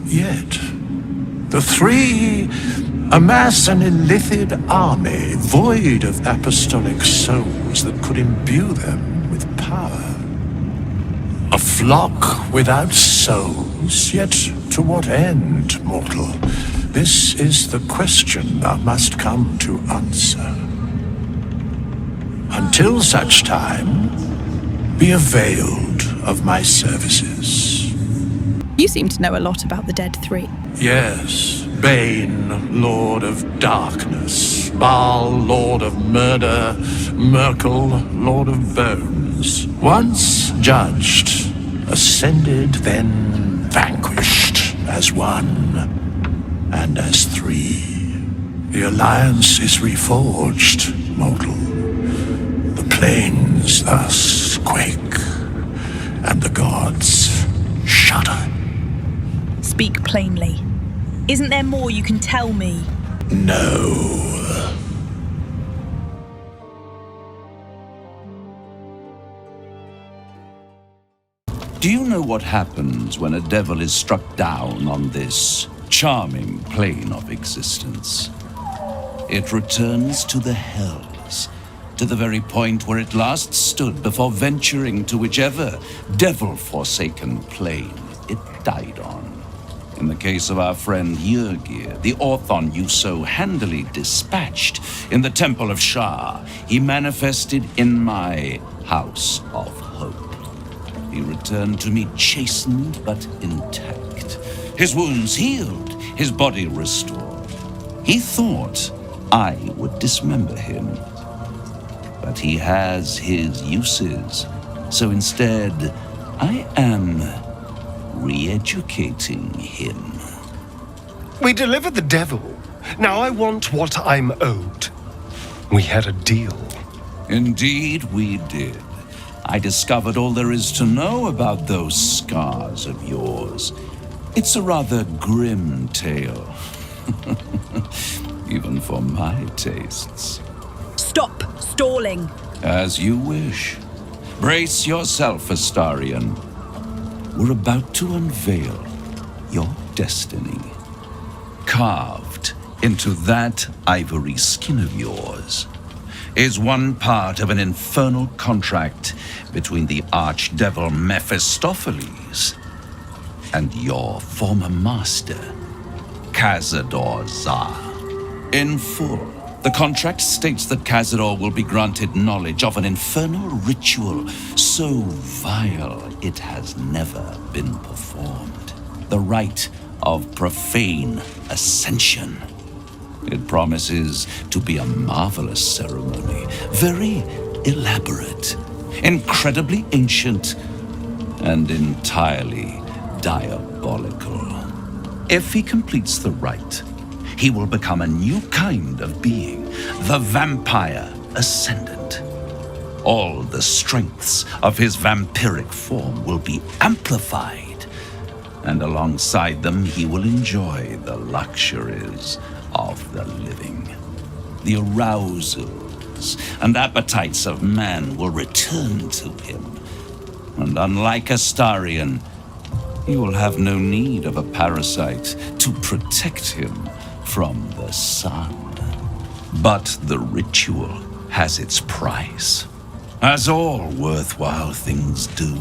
Yet, the three amass an Illithid army void of apostolic souls that could imbue them with power. A flock without souls, yet to what end, mortal? This is the question thou must come to answer. Until such time, be availed of my services. You seem to know a lot about the Dead Three. Yes, Bane, Lord of Darkness, Baal, Lord of Murder, Merkel, Lord of Bones. Once judged, ascended, then vanquished as one and as three. The alliance is reforged, mortal. The plains thus quake, and the gods shudder. Speak plainly. Isn't there more you can tell me? No. Do you know what happens when a devil is struck down on this charming plane of existence? It returns to the hells, to the very point where it last stood before venturing to whichever devil-forsaken plane it died on. In the case of our friend Yrgir, the Orthon you so handily dispatched in the Temple of Shah, he manifested in my House of Hope. He returned to me chastened but intact, his wounds healed, his body restored. He thought I would dismember him. but he has his uses. So instead, I am re-educating him. We delivered the devil. Now I want what I'm owed. We had a deal. Indeed, we did. I discovered all there is to know about those scars of yours. It's a rather grim tale. Even for my tastes. Stop stalling. As you wish. Brace yourself, Astarion. We're about to unveil your destiny. Carved into that ivory skin of yours is one part of an infernal contract between the archdevil Mephistopheles and your former master, Cazador Za. In full, the contract states that Cazador will be granted knowledge of an infernal ritual so vile it has never been performed. The rite of profane ascension. It promises to be a marvelous ceremony, very elaborate, incredibly ancient, and entirely diabolical. If he completes the rite, he will become a new kind of being, the Vampire Ascendant. All the strengths of his vampiric form will be amplified, and alongside them he will enjoy the luxuries of the living. The arousals and appetites of man will return to him, and unlike Astarion, he will have no need of a parasite to protect him from the sun. But the ritual has its price, as all worthwhile things do.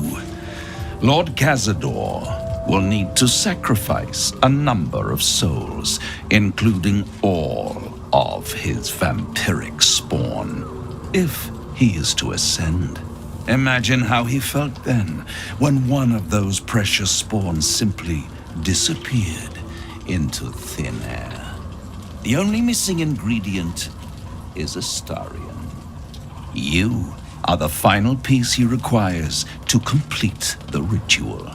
Lord Cazador will need to sacrifice a number of souls, including all of his vampiric spawn, if he is to ascend. Imagine how he felt then, when one of those precious spawns simply disappeared into thin air. The only missing ingredient is Astarion. You are the final piece he requires to complete the ritual.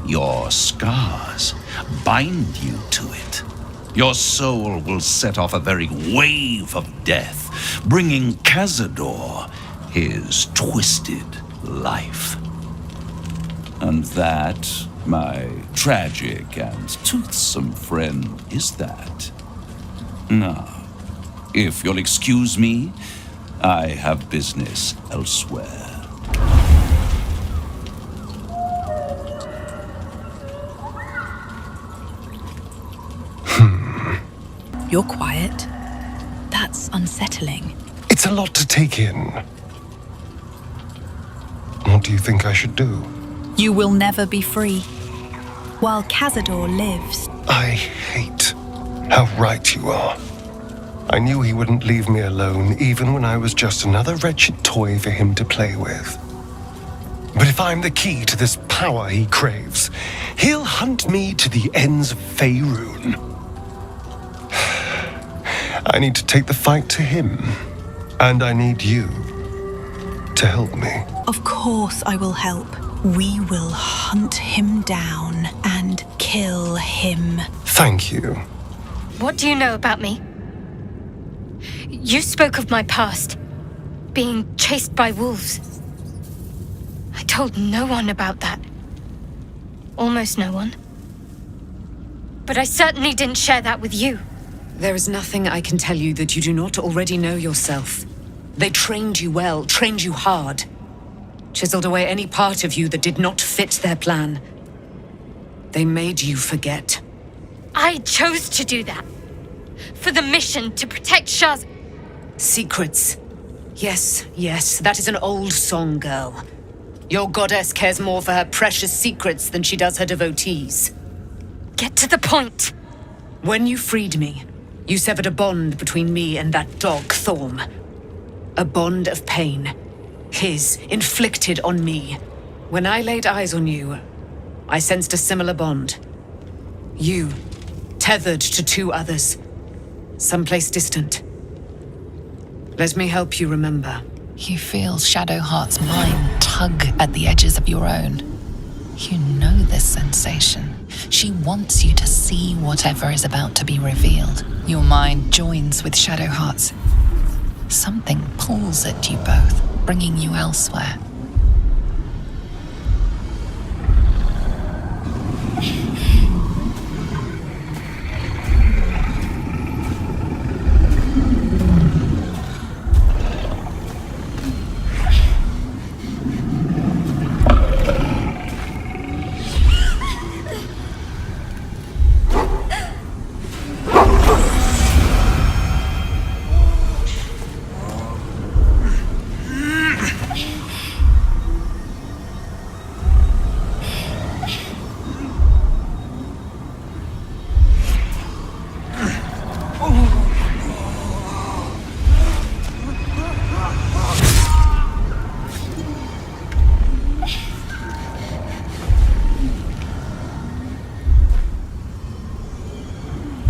Your scars bind you to it. Your soul will set off a very wave of death, bringing Cazador his twisted life. And that, my tragic and toothsome friend, is that. Now, if you'll excuse me, I have business elsewhere. You're quiet. That's unsettling. It's a lot to take in. What do you think I should do? You will never be free. While Cazador lives. I hate how right you are. I knew he wouldn't leave me alone, even when I was just another wretched toy for him to play with. But if I'm the key to this power he craves, he'll hunt me to the ends of Faerun. I need to take the fight to him, and I need you to help me. Of course I will help. We will hunt him down and kill him. Thank you. What do you know about me? You spoke of my past, being chased by wolves. I told no one about that. Almost no one. But I certainly didn't share that with you. There is nothing I can tell you that you do not already know yourself. They trained you well, trained you hard. Chiseled away any part of you that did not fit their plan. They made you forget. I chose to do that. For the mission to protect Shah's... Secrets. Yes, yes, that is an old song, girl. Your goddess cares more for her precious secrets than she does her devotees. Get to the point. When you freed me, you severed a bond between me and that dog, Thorm. A bond of pain. His, inflicted on me. When I laid eyes on you, I sensed a similar bond. You, tethered to two others, someplace distant. Let me help you remember. You feel Shadowheart's mind tug at the edges of your own. You know this sensation. She wants you to see whatever is about to be revealed. Your mind joins with Shadowheart's. Something pulls at you both, bringing you elsewhere.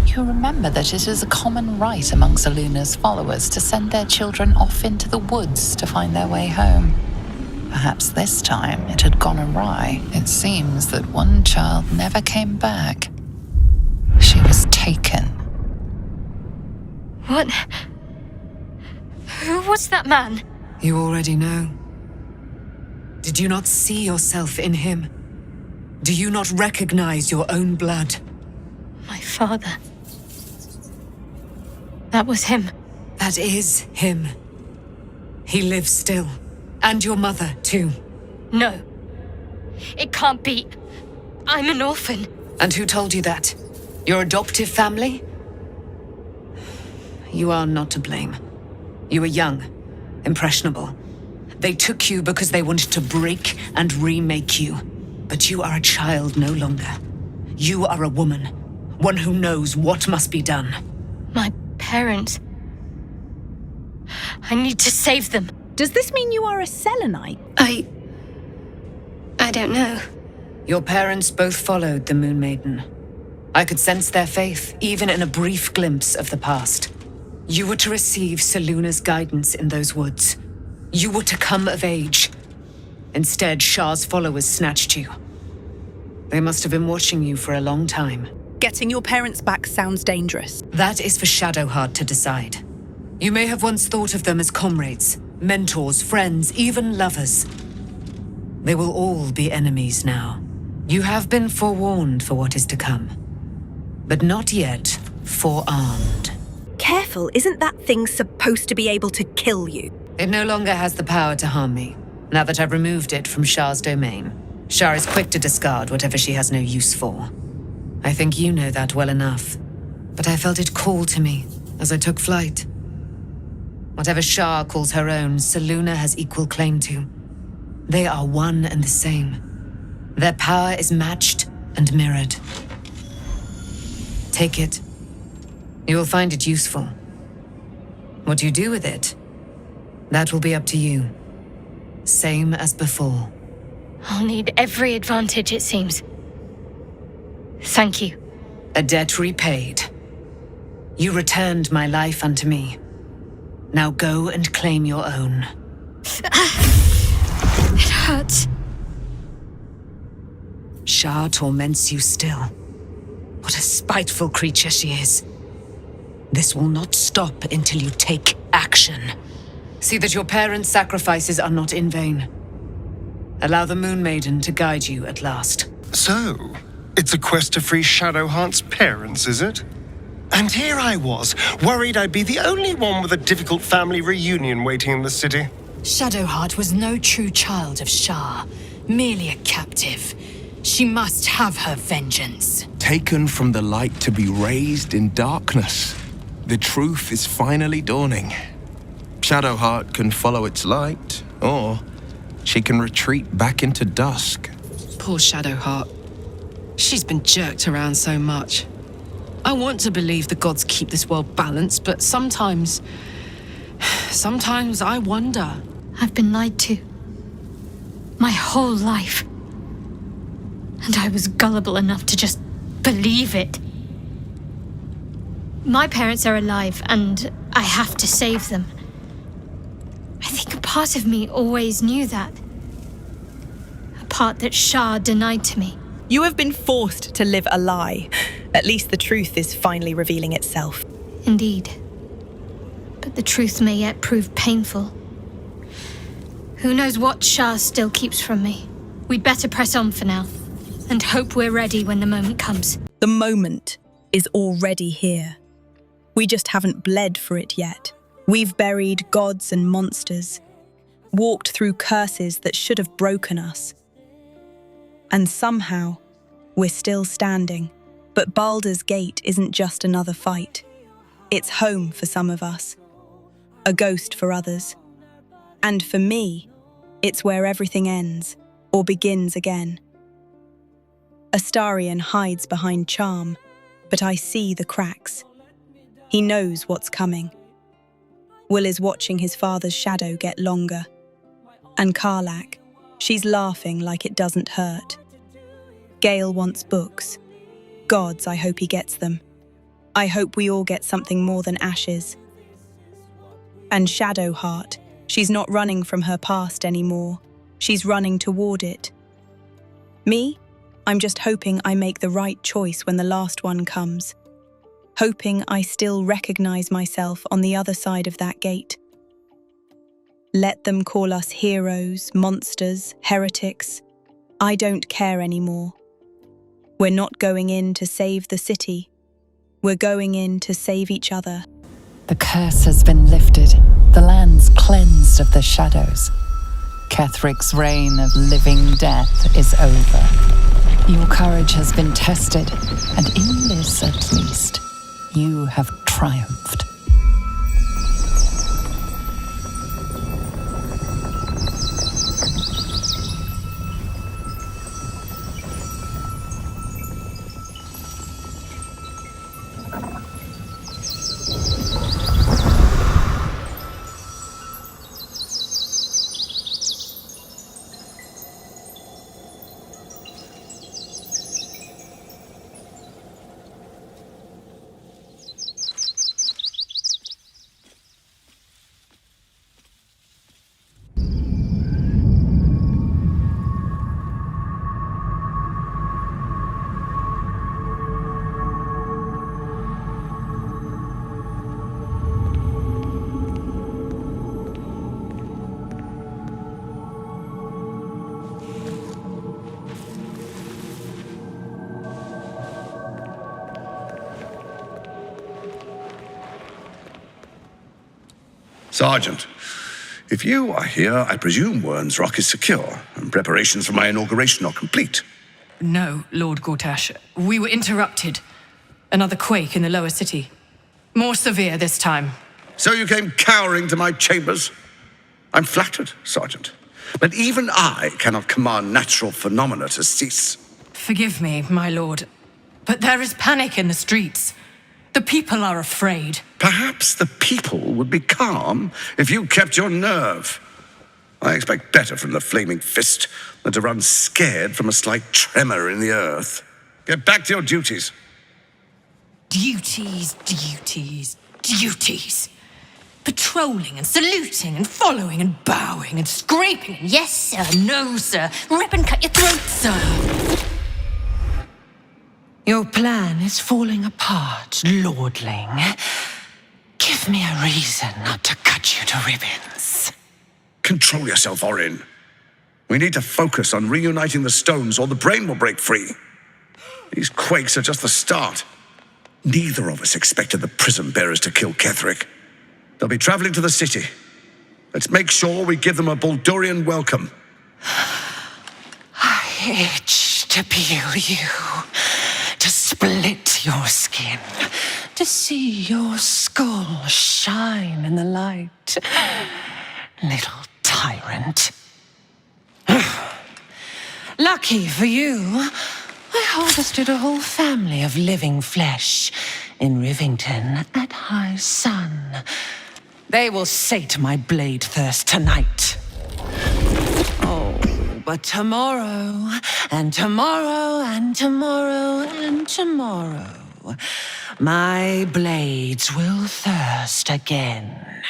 You remember that it is a common rite among Selûne's followers to send their children off into the woods to find their way home. Perhaps this time it had gone awry. It seems that one child never came back. She was taken. What? Who was that man? You already know. Did you not see yourself in him? Do you not recognize your own blood? My father. That was him. That is him. He lives still. And your mother, too. No. It can't be. I'm an orphan. And who told you that? Your adoptive family? You are not to blame. You were young, impressionable. They took you because they wanted to break and remake you. But you are a child no longer. You are a woman. One who knows what must be done. My parents. I need to save them. Does this mean you are a Selenite? I don't know. Your parents both followed the Moon Maiden. I could sense their faith, even in a brief glimpse of the past. You were to receive Selûne's guidance in those woods. You were to come of age. Instead, Shah's followers snatched you. They must have been watching you for a long time. Getting your parents back sounds dangerous. That is for Shadowheart to decide. You may have once thought of them as comrades, mentors, friends, even lovers. They will all be enemies now. You have been forewarned for what is to come, but not yet forearmed. Careful, isn't that thing supposed to be able to kill you? It no longer has the power to harm me, now that I've removed it from Shah's domain. Shah is quick to discard whatever she has no use for. I think you know that well enough, but I felt it call to me as I took flight. Whatever Shah calls her own, Selûne has equal claim to. They are one and the same. Their power is matched and mirrored. Take it. You will find it useful. What you do with it, that will be up to you. Same as before. I'll need every advantage, it seems. Thank you. A debt repaid. You returned my life unto me. Now go and claim your own. It hurts. Shah torments you still. What a spiteful creature she is. This will not stop until you take action. See that your parents' sacrifices are not in vain. Allow the Moon Maiden to guide you at last. So, it's a quest to free Shadowheart's parents, is it? And here I was, worried I'd be the only one with a difficult family reunion waiting in the city. Shadowheart was no true child of Shah, merely a captive. She must have her vengeance. Taken from the light to be raised in darkness. The truth is finally dawning. Shadowheart can follow its light, or she can retreat back into dusk. Poor Shadowheart. She's been jerked around so much. I want to believe the gods keep this world balanced, but sometimes I wonder. I've been lied to. My whole life. And I was gullible enough to just believe it. My parents are alive, and I have to save them. I think part of me always knew that. A part that Shah denied to me. You have been forced to live a lie. At least the truth is finally revealing itself. Indeed. But the truth may yet prove painful. Who knows what Shah still keeps from me? We'd better press on for now, and hope we're ready when the moment comes. The moment is already here. We just haven't bled for it yet. We've buried gods and monsters, walked through curses that should have broken us. And somehow, we're still standing. But Baldur's Gate isn't just another fight. It's home for some of us, a ghost for others. And for me, it's where everything ends, or begins again. Astarion hides behind charm, but I see the cracks. He knows what's coming. Will is watching his father's shadow get longer. And Karlach, she's laughing like it doesn't hurt. Gale wants books. Gods, I hope he gets them. I hope we all get something more than ashes. And Shadowheart, she's not running from her past anymore. She's running toward it. Me? I'm just hoping I make the right choice when the last one comes. Hoping I still recognize myself on the other side of that gate. Let them call us heroes, monsters, heretics. I don't care anymore. We're not going in to save the city. We're going in to save each other. The curse has been lifted. The land's cleansed of the shadows. Kethric's reign of living death is over. Your courage has been tested, and in this at least, you have triumphed. Sergeant, if you are here, I presume Wern's Rock is secure, and preparations for my inauguration are complete. No, Lord Gortash. We were interrupted. Another quake in the lower city. More severe this time. So you came cowering to my chambers? I'm flattered, Sergeant. But even I cannot command natural phenomena to cease. Forgive me, my lord, but there is panic in the streets. The people are afraid. Perhaps the people would be calm if you kept your nerve. I expect better from the Flaming Fist than to run scared from a slight tremor in the earth. Get back to your duties. Duties, duties, duties. Patrolling and saluting and following and bowing and scraping and yes sir, no sir, rip and cut your throat, sir. Your plan is falling apart, lordling. Give me a reason not to cut you to ribbons. Control yourself, Orin. We need to focus on reuniting the stones or the brain will break free. These quakes are just the start. Neither of us expected the prison bearers to kill Ketheric. They'll be traveling to the city. Let's make sure we give them a Baldurian welcome. I itch to peel you, to split your skin, to see your skull shine in the light. Little tyrant. Lucky for you, I harvested a whole family of living flesh in Rivington at high sun. They will sate my blade thirst tonight. Oh, but tomorrow, and tomorrow, and tomorrow, and tomorrow, my blades will thirst again.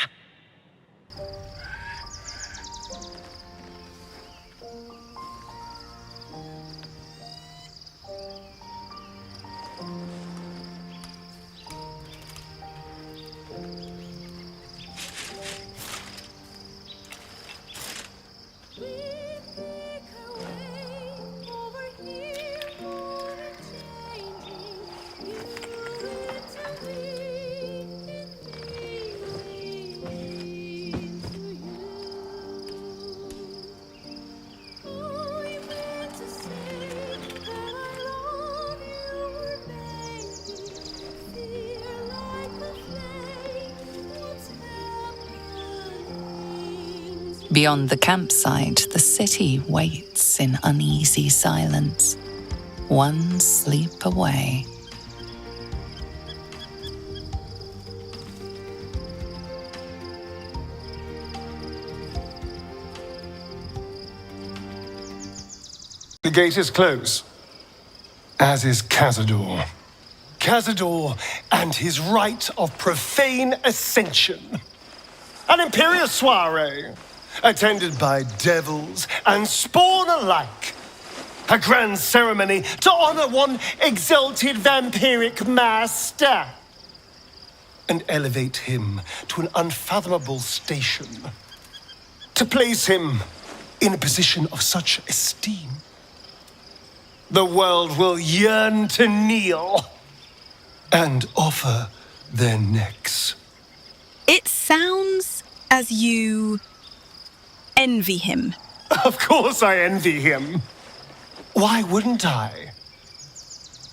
Beyond the campsite, the city waits in uneasy silence, one sleep away. The gate is closed, as is Cazador. Cazador and his rite of profane ascension. An imperial soiree, attended by devils and spawn alike. A grand ceremony to honor one exalted vampiric master. And elevate him to an unfathomable station. To place him in a position of such esteem. The world will yearn to kneel and offer their necks. It sounds as you envy him. Of course I envy him. Why wouldn't I?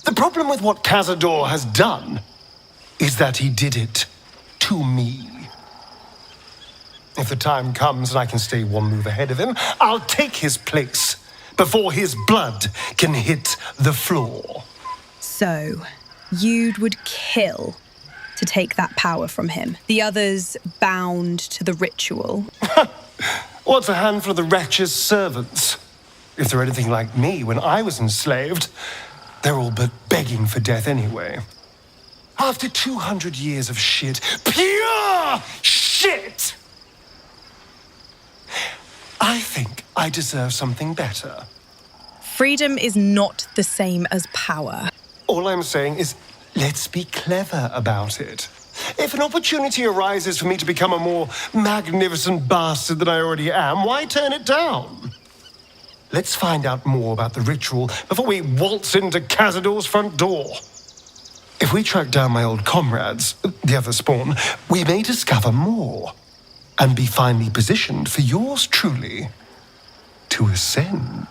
The problem with what Cazador has done is that he did it to me. If the time comes and I can stay one move ahead of him, I'll take his place before his blood can hit the floor. So, you would kill to take that power from him. The others bound to the ritual. What's a handful of the wretch's servants? If they're anything like me when I was enslaved, they're all but begging for death anyway. After 200 years of shit, pure shit! I think I deserve something better. Freedom is not the same as power. All I'm saying is, let's be clever about it. If an opportunity arises for me to become a more magnificent bastard than I already am, why turn it down? Let's find out more about the ritual before we waltz into Cazador's front door. If we track down my old comrades, the other spawn, we may discover more and be finally positioned for yours truly to ascend.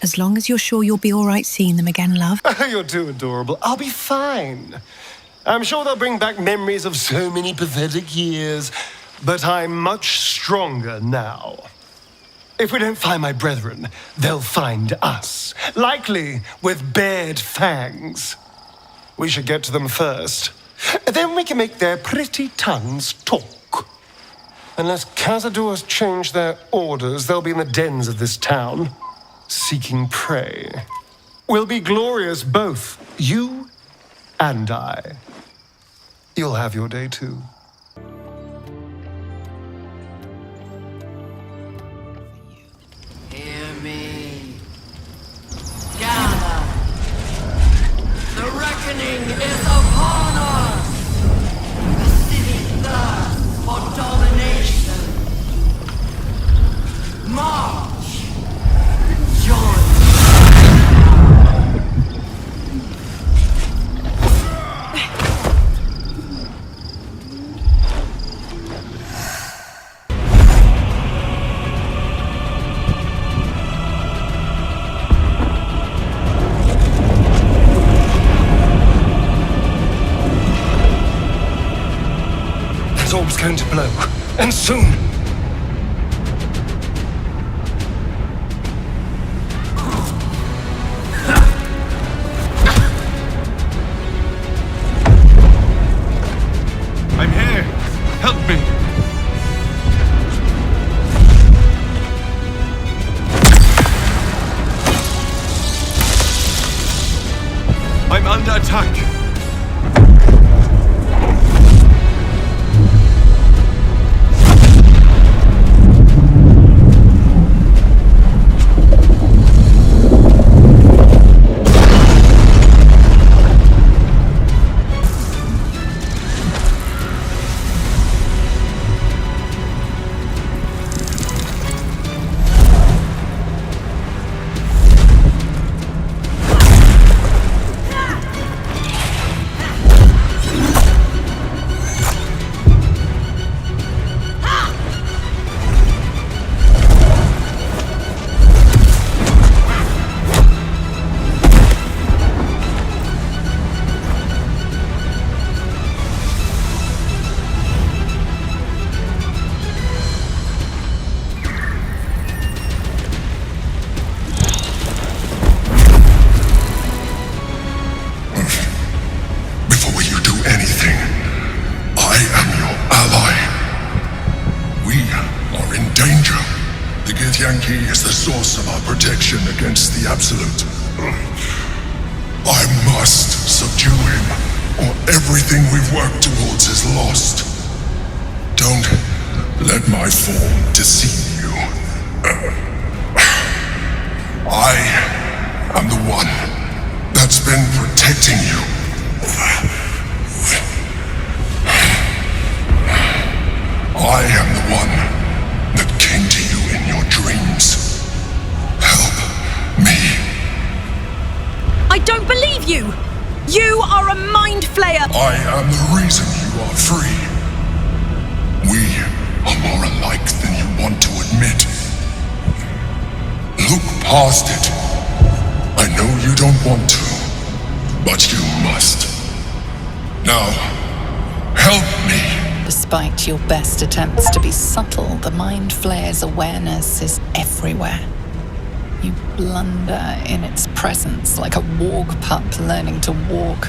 As long as you're sure you'll be all right seeing them again, love. You're too adorable. I'll be fine. I'm sure they'll bring back memories of so many pathetic years, but I'm much stronger now. If we don't find my brethren, they'll find us, likely with bared fangs. We should get to them first. Then we can make their pretty tongues talk. Unless Cazador's changed their orders, they'll be in the dens of this town, seeking prey. We'll be glorious, both, you and I. You'll have your day too. Hear me. Gather. The reckoning is upon us. The city thirsts for domination. March. Join. That orb's going to blow, and soon. I'm here. Help me. I'm under attack. protection against the Absolute. I must subdue him, or everything we've worked towards is lost. Don't let my form deceive you. I am the one that's been protecting you. I am the one that came to you in your dreams. Help me. I don't believe you! You are a mind flayer! I am the reason you are free. We are more alike than you want to admit. Look past it. I know you don't want to, but you must. Now, help me. Despite your best attempts to be subtle, the Mind Flayer's awareness is everywhere. You blunder in its presence like a warg pup learning to walk.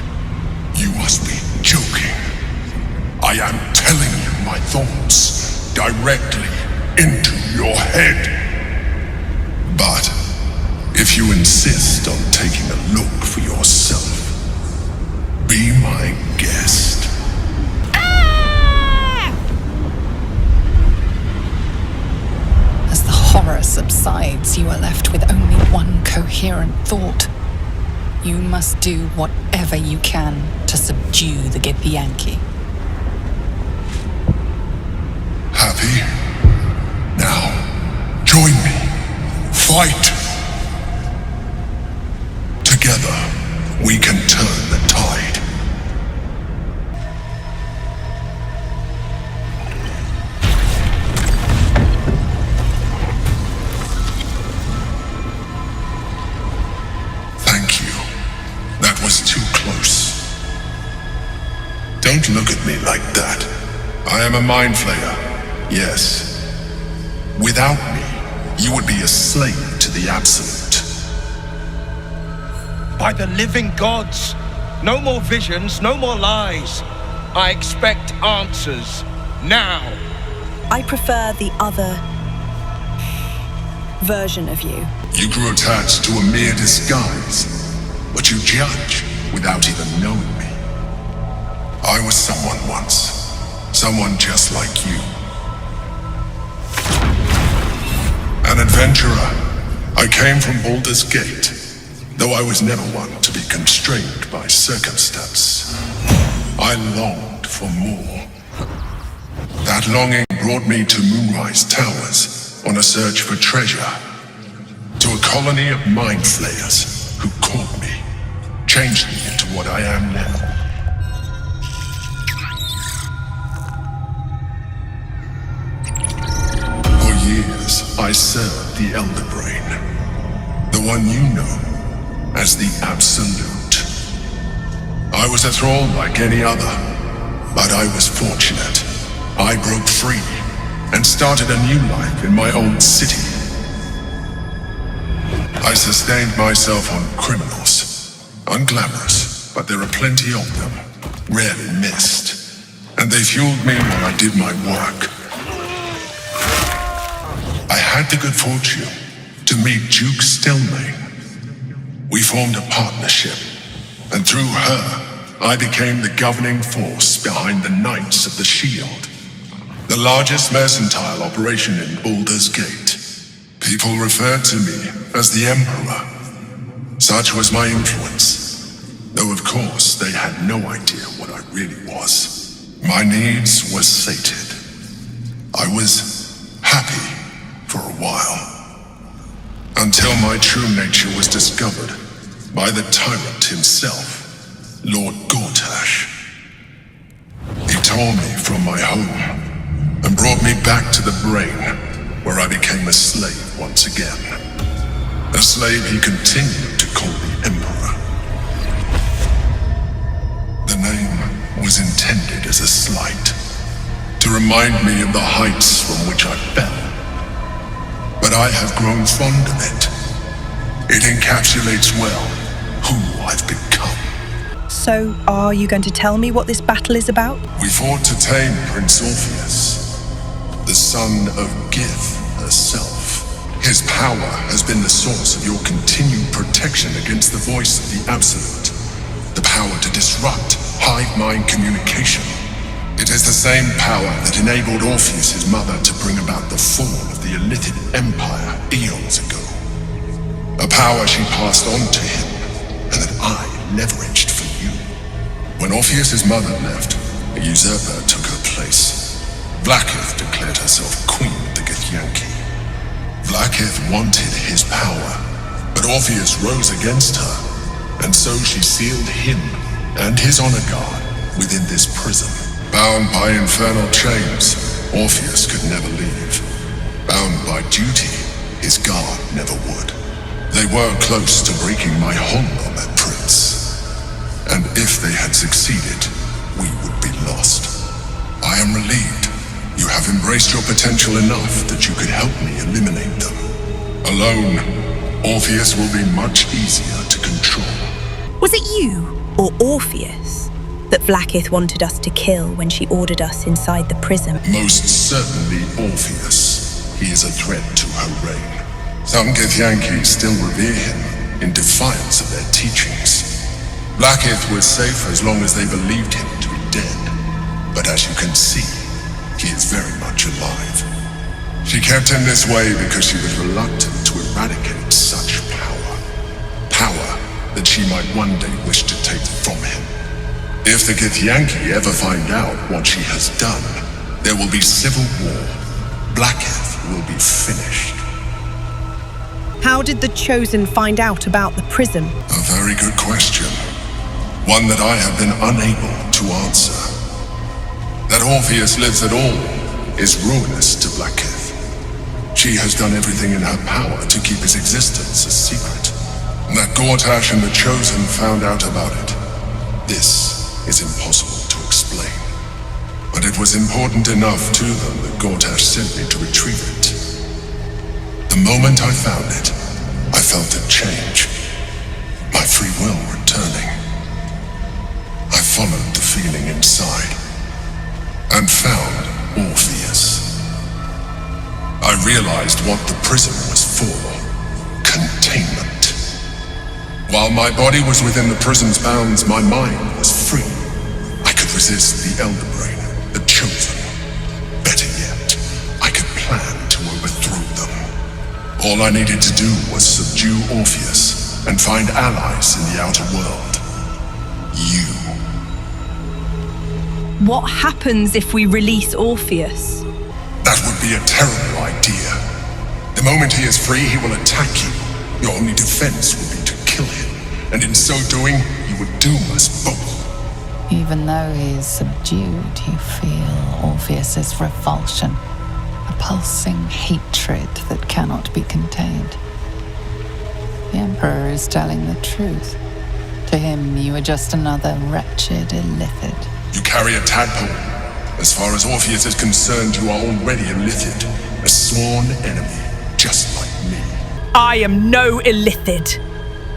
You must be joking. I am telling you my thoughts directly into your head. But if you insist on taking a look for yourself, be my guest. As the horror subsides, you are left with only one coherent thought. You must do whatever you can to subdue the Githyanki. Happy? Now, join me. Fight! Together, we can turn the tide. Thank you. That was too close. Don't look at me like that. I am a mind flayer, yes. Without me, you would be a slave to the Absolute. By the living gods! No more visions, no more lies. I expect answers. Now! I prefer the other version of you. You grew attached to a mere disguise, but you judge without even knowing me. I was someone once. Someone just like you. An adventurer. I came from Baldur's Gate, though I was never one to be constrained by circumstance. I longed for more. That longing brought me to Moonrise Towers on a search for treasure, to a colony of mind flayers who caught me, changed me into what I am now. For years, I served the Elder Brain, the one you know as the Absolute. I was a thrall like any other, but I was fortunate. I broke free and started a new life in my own city. I sustained myself on criminals, unglamorous, but there are plenty of them, rarely missed, and they fueled me while I did my work. I had the good fortune to meet Duke Stelmane. We formed a partnership, and through her, I became the governing force behind the Knights of the Shield, the largest mercantile operation in Baldur's Gate. People referred to me as the Emperor. Such was my influence, though of course they had no idea what I really was. My needs were sated. I was happy for a while, until my true nature was discovered by the tyrant himself, Lord Gortash. He tore me from my home and brought me back to the Brain, where I became a slave once again. A slave he continued to call the Emperor. The name was intended as a slight, to remind me of the heights from which I fell. But I have grown fond of it. It encapsulates well who I've become. So, are you going to tell me what this battle is about? We fought to tame Prince Orpheus, the son of Gith herself. His power has been the source of your continued protection against the voice of the Absolute. The power to disrupt hive mind communication. It is the same power that enabled Orpheus's mother to bring about the fall of the Illithid Empire eons ago. A power she passed on to him, and that I leveraged for you. When Orpheus's mother left, a usurper took her place. Blackith declared herself Queen of the Githyanki. Blackith wanted his power, but Orpheus rose against her, and so she sealed him and his honor guard within this prison. Bound by infernal chains, Orpheus could never leave. Bound by duty, his guard never would. They were close to breaking my hold on that prince. And if they had succeeded, we would be lost. I am relieved. You have embraced your potential enough that you could help me eliminate them. Alone, Orpheus will be much easier to control. Was it you, or Orpheus, that Blackith wanted us to kill when she ordered us inside the prison? Most certainly Orpheus. He is a threat to her reign. Some Githyanki still revere him in defiance of their teachings. Blackith was safe as long as they believed him to be dead. But as you can see, he is very much alive. She kept him this way because she was reluctant to eradicate such power. Power that she might one day wish to take from him. If the Githyanki ever find out what she has done, there will be civil war. Blackith will be finished. How did the Chosen find out about the prison? A very good question. One that I have been unable to answer. That Orpheus lives at all is ruinous to Blackith. She has done everything in her power to keep his existence a secret. That Gortash and the Chosen found out about it. This is impossible to explain. But it was important enough to them that Gortash sent me to retrieve it. The moment I found it, I felt a change. My free will returning. I followed the feeling inside and found Orpheus. I realized what the prison was for. Containment. While my body was within the prison's bounds, my mind was free. I could resist the Elder Brain, the Chosen. Better yet, I could plan to overthrow them. All I needed to do was subdue Orpheus and find allies in the outer world. You. What happens if we release Orpheus? That would be a terrible idea. The moment he is free, he will attack you. Your only defense would be to kill him, and in so doing, he would doom us both. Even though he is subdued, you feel Orpheus's revulsion, a pulsing hatred that cannot be contained. The Emperor is telling the truth. To him, you are just another wretched illithid. You carry a tadpole. As far as Orpheus is concerned, you are already illithid, a sworn enemy, just like me. I am no illithid.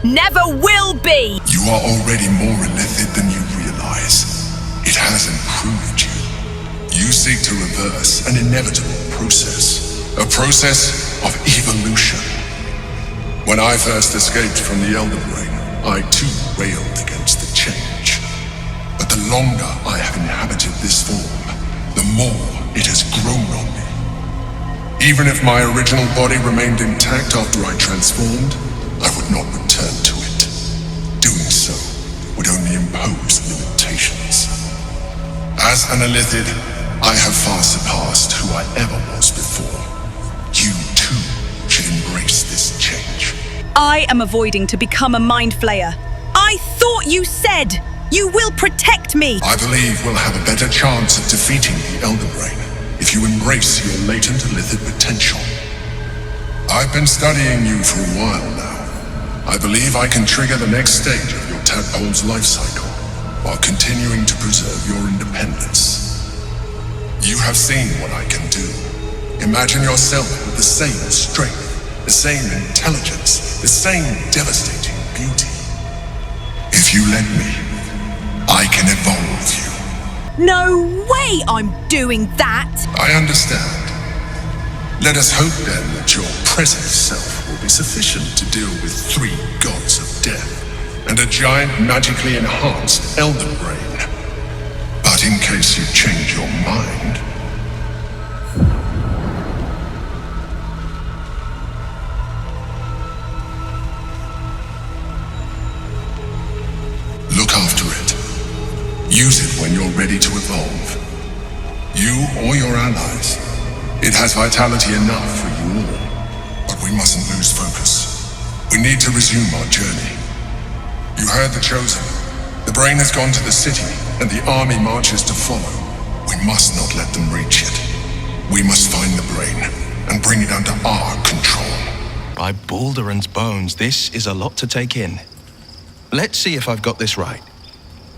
Never will be! You are already more illithid than you realize. It has improved you. You seek to reverse an inevitable process. A process of evolution. When I first escaped from the Elder Brain, I too railed against the change. But the longer I have inhabited this form, the more it has grown on me. Even if my original body remained intact after I transformed, I would not return to it. Doing so would only impose limitations. As an illithid, I have far surpassed who I ever was before. You too should embrace this change. I am avoiding to become a mind flayer. I thought you said you will protect me. I believe we'll have a better chance of defeating the Elder Brain if you embrace your latent illithid potential. I've been studying you for a while now. I believe I can trigger the next stage of your tadpole's life cycle while continuing to preserve your independence. You have seen what I can do. Imagine yourself with the same strength, the same intelligence, the same devastating beauty. If you let me, I can evolve you. No way I'm doing that! I understand. Let us hope then that your present self will be sufficient to deal with 3 gods of death and a giant magically enhanced elder brain. But in case you change your mind... Look after it. Use it when you're ready to evolve. You or your allies. It has vitality enough for you all. But we mustn't lose focus. We need to resume our journey. You heard the Chosen. The brain has gone to the city, and the army marches to follow. We must not let them reach it. We must find the brain, and bring it under our control. By Baldur's bones, this is a lot to take in. Let's see if I've got this right.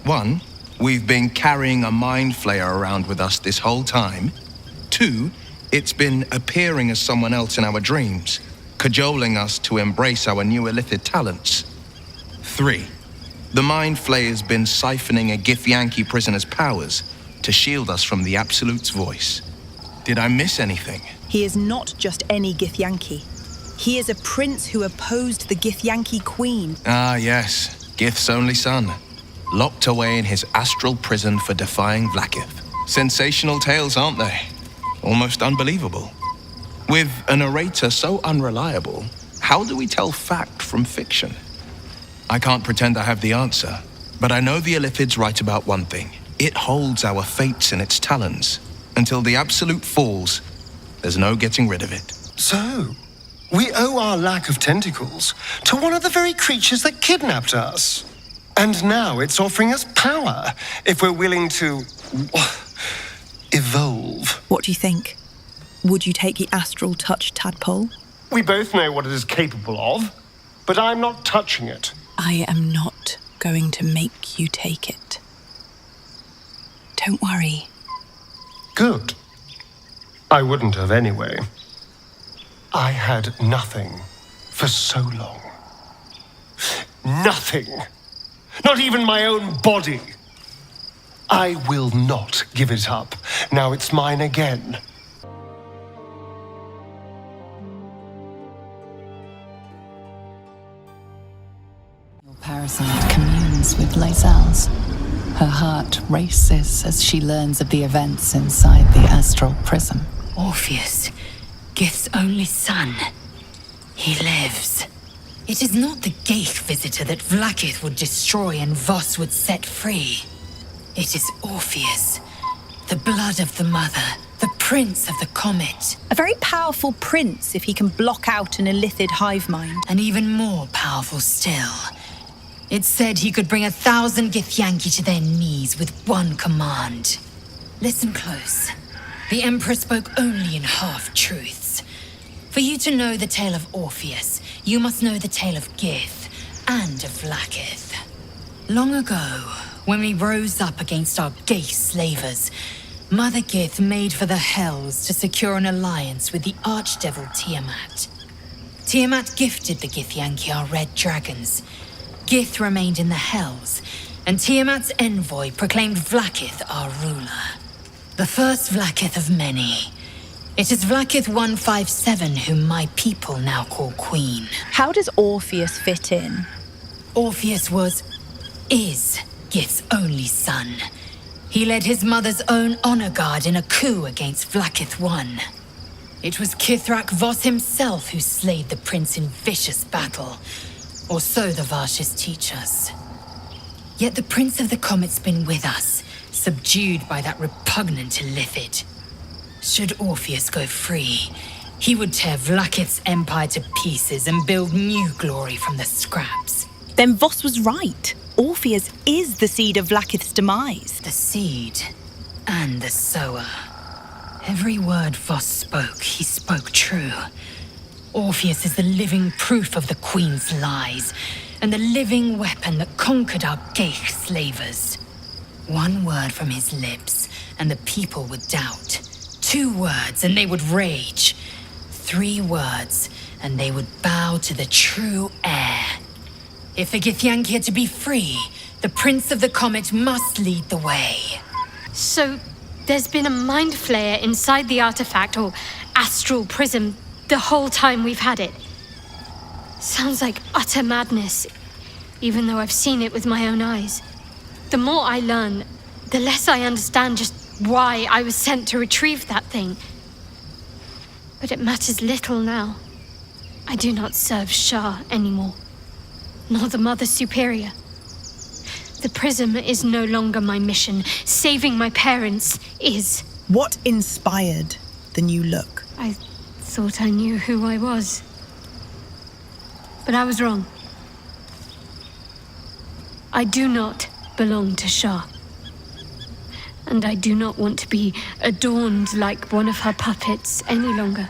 1, we've been carrying a mind flayer around with us this whole time. 2, it's been appearing as someone else in our dreams, cajoling us to embrace our new illithid talents. 3, the mind flayer's been siphoning a Githyanki prisoner's powers to shield us from the Absolute's voice. Did I miss anything? He is not just any Githyanki. He is a prince who opposed the Githyanki queen. Ah, yes. Gith's only son. Locked away in his astral prison for defying Vlaakith. Sensational tales, aren't they? Almost unbelievable. With a narrator so unreliable, how do we tell fact from fiction? I can't pretend I have the answer, but I know the Illithid's right about one thing. It holds our fates in its talons. Until the Absolute falls, there's no getting rid of it. So, we owe our lack of tentacles to one of the very creatures that kidnapped us. And now it's offering us power if we're willing to... evolve. What do you think? Would you take the astral touch tadpole? We both know what it is capable of, but I'm not touching it. I am not going to make you take it. Don't worry. Good. I wouldn't have anyway. I had nothing for so long. Nothing. Not even my own body. I will not give it up. Now it's mine again. Your parasite communes with Lae'zel's. Her heart races as she learns of the events inside the astral prism. Orpheus, Gith's only son. He lives. It is not the Geich visitor that Vlaakith would destroy and Voss would set free. It is Orpheus, the blood of the mother, the prince of the comet. A very powerful prince if he can block out an illithid hive mind. And even more powerful still. It said he could bring 1,000 Githyanki to their knees with one command. Listen close. The Emperor spoke only in half-truths. For you to know the tale of Orpheus, you must know the tale of Gith and of Vlaakith. Long ago, when we rose up against our Geich slavers, Mother Gith made for the Hells to secure an alliance with the Archdevil Tiamat. Tiamat gifted the Githyanki our red dragons. Gith remained in the Hells, and Tiamat's envoy proclaimed Vlaakith our ruler. The first Vlaakith of many. It is Vlaakith 157 whom my people now call Queen. How does Orpheus fit in? Orpheus is Gith's only son. He led his mother's own honor guard in a coup against Vlaakith I. It was Kithrak Voss himself who slayed the prince in vicious battle, or so the Varshes teach us. Yet the Prince of the Comet's been with us, subdued by that repugnant illithid. Should Orpheus go free, he would tear Vlaakith's empire to pieces and build new glory from the scraps. Then Voss was right. Orpheus is the seed of Vlaakith's demise. The seed and the sower. Every word Voss spoke, he spoke true. Orpheus is the living proof of the Queen's lies, and the living weapon that conquered our Geich slavers. One word from his lips, and the people would doubt. 2 words, and they would rage. 3 words, and they would bow to the true heir. If the Githyanki are to be free, the Prince of the Comet must lead the way. So, there's been a mind flayer inside the artifact, or astral prism the whole time we've had it. Sounds like utter madness, even though I've seen it with my own eyes. The more I learn, the less I understand just why I was sent to retrieve that thing. But it matters little now. I do not serve Shah anymore, nor the Mother Superior. The prism is no longer my mission. Saving my parents is. What inspired the new look? I thought I knew who I was. But I was wrong. I do not belong to Shah. And I do not want to be adorned like one of her puppets any longer.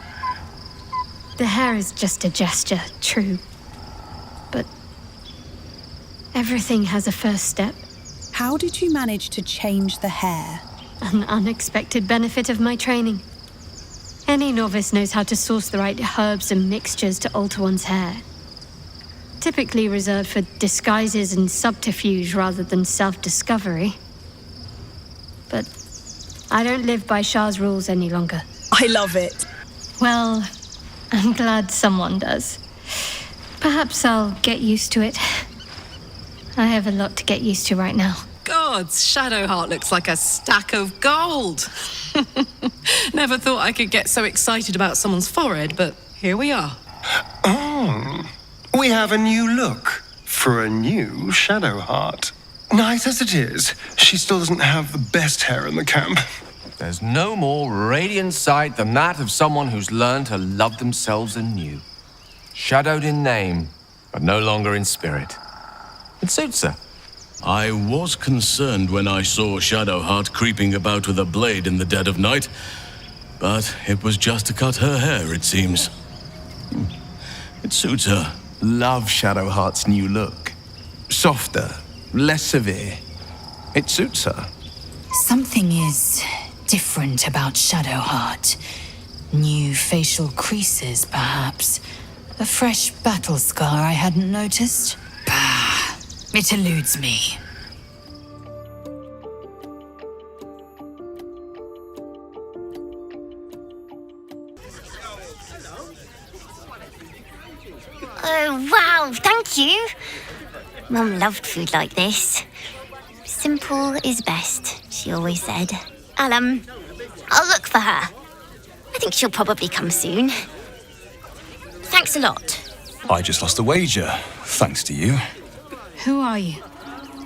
The hair is just a gesture, true. But everything has a first step. How did you manage to change the hair? An unexpected benefit of my training. Any novice knows how to source the right herbs and mixtures to alter one's hair. Typically reserved for disguises and subterfuge rather than self-discovery. But I don't live by Shah's rules any longer. I love it. Well, I'm glad someone does. Perhaps I'll get used to it. I have a lot to get used to right now. Gods, Shadowheart looks like a stack of gold. Never thought I could get so excited about someone's forehead, but here we are. Oh, we have a new look for a new Shadowheart. Nice as it is, she still doesn't have the best hair in the camp. There's no more radiant sight than that of someone who's learned to love themselves anew. Shadowed in name, but no longer in spirit. It suits her. I was concerned when I saw Shadowheart creeping about with a blade in the dead of night, but it was just to cut her hair, it seems. It suits her. Love Shadowheart's new look. Softer, less severe. It suits her. Something is different about Shadowheart. New facial creases, perhaps. A fresh battle scar I hadn't noticed. Bah, it eludes me. Oh, wow, thank you. Mum loved food like this. Simple is best, she always said. I'll look for her. I think she'll probably come soon. Thanks a lot. I just lost a wager, thanks to you. Who are you?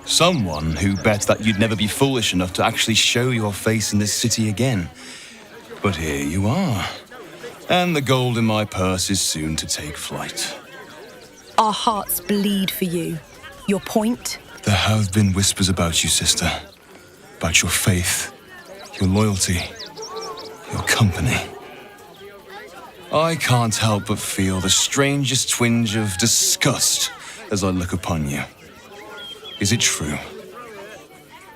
Someone who bet that you'd never be foolish enough to actually show your face in this city again. But here you are. And the gold in my purse is soon to take flight. Our hearts bleed for you. Your point? There have been whispers about you, sister. About your faith, your loyalty, your company. I can't help but feel the strangest twinge of disgust as I look upon you. Is it true?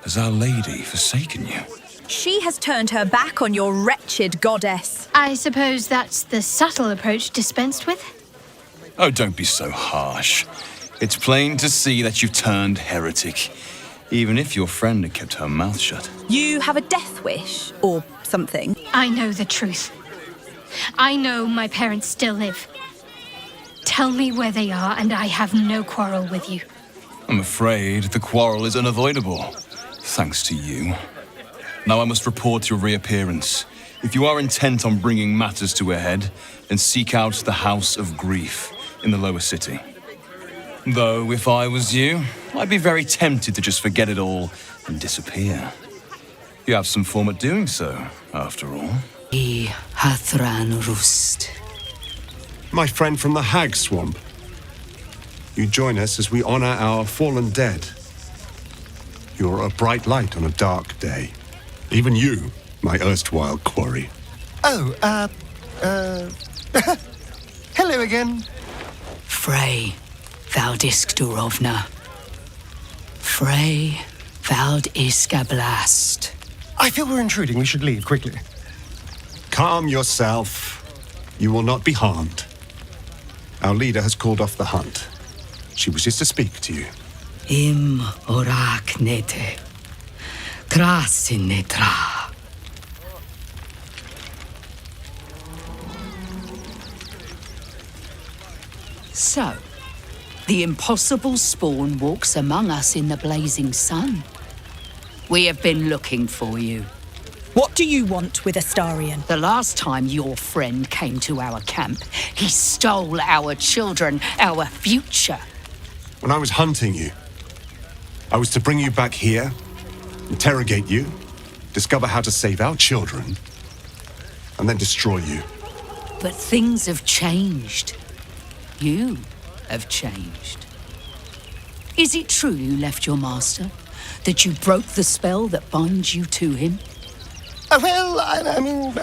Has Our Lady forsaken you? She has turned her back on your wretched goddess. I suppose that's the subtle approach dispensed with? Oh, don't be so harsh. It's plain to see that you've turned heretic, even if your friend had kept her mouth shut. You have a death wish, or something. I know the truth. I know my parents still live. Tell me where they are, and I have no quarrel with you. I'm afraid the quarrel is unavoidable, thanks to you. Now I must report your reappearance. If you are intent on bringing matters to a head, then seek out the House of Grief in the lower city. Though, if I was you, I'd be very tempted to just forget it all and disappear. You have some form at doing so, after all. Hathran Rust. My friend from the Hag Swamp. You join us as we honor our fallen dead. You're a bright light on a dark day. Even you, my erstwhile quarry. Oh, hello again. Frey, Valdisk Durovna. Frey, Valdisk Ablast. I feel we're intruding. We should leave quickly. Calm yourself. You will not be harmed. Our leader has called off the hunt. She wishes to speak to you. Im orak nete. Krasin netra. So, the impossible spawn walks among us in the blazing sun. We have been looking for you. What do you want with Astarion? The last time your friend came to our camp, he stole our children, our future. When I was hunting you, I was to bring you back here, interrogate you, discover how to save our children, and then destroy you. But things have changed. You have changed. Is it true you left your master? That you broke the spell that binds you to him? Well, I mean,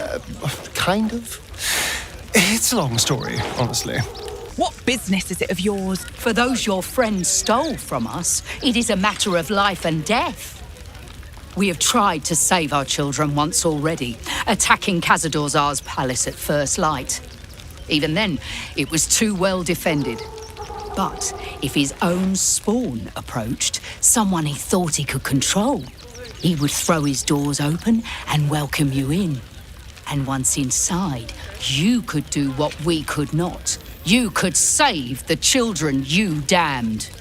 kind of. It's a long story, honestly. What business is it of yours? For those your friend stole from us, it is a matter of life and death. We have tried to save our children once already, attacking Khazad-dûr's palace at first light. Even then, it was too well defended. But if his own spawn approached, someone he thought he could control, he would throw his doors open and welcome you in. And once inside, you could do what we could not. You could save the children you damned.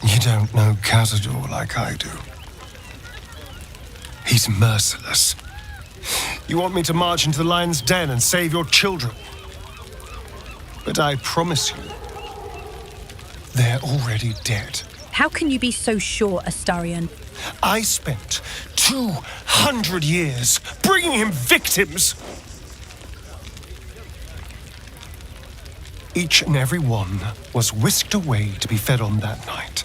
You don't know Khazad-dûr like I do. He's merciless. You want me to march into the lion's den and save your children? But I promise you, they're already dead. How can you be so sure, Astarion? I spent 200 years bringing him victims. Each and every one was whisked away to be fed on that night.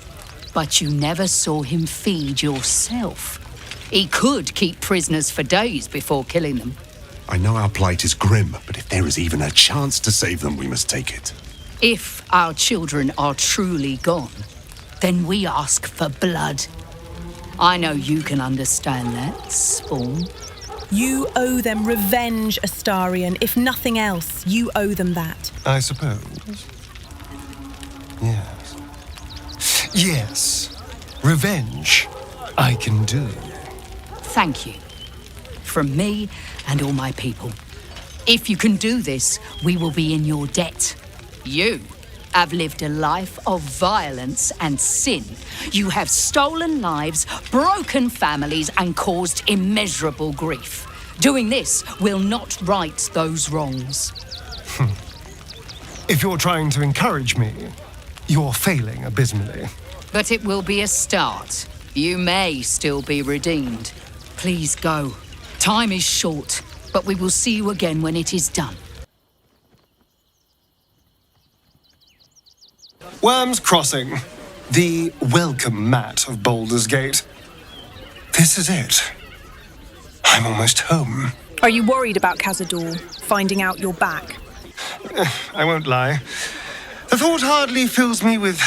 But you never saw him feed yourself. He could keep prisoners for days before killing them. I know our plight is grim, but if there is even a chance to save them, we must take it. If our children are truly gone, then we ask for blood. I know you can understand that, Spawn. You owe them revenge, Astarion. If nothing else, you owe them that. I suppose. Yes. Yes. Revenge. I can do. Thank you. From me and all my people. If you can do this, we will be in your debt. You have lived a life of violence and sin. You have stolen lives, broken families, and caused immeasurable grief. Doing this will not right those wrongs. If you're trying to encourage me, you're failing abysmally. But it will be a start. You may still be redeemed. Please go. Time is short, but we will see you again when it is done. Worm's Crossing, the welcome mat of Baldur's Gate. This is it. I'm almost home. Are you worried about Khazad-dûr finding out you're back? I won't lie. The thought hardly fills me with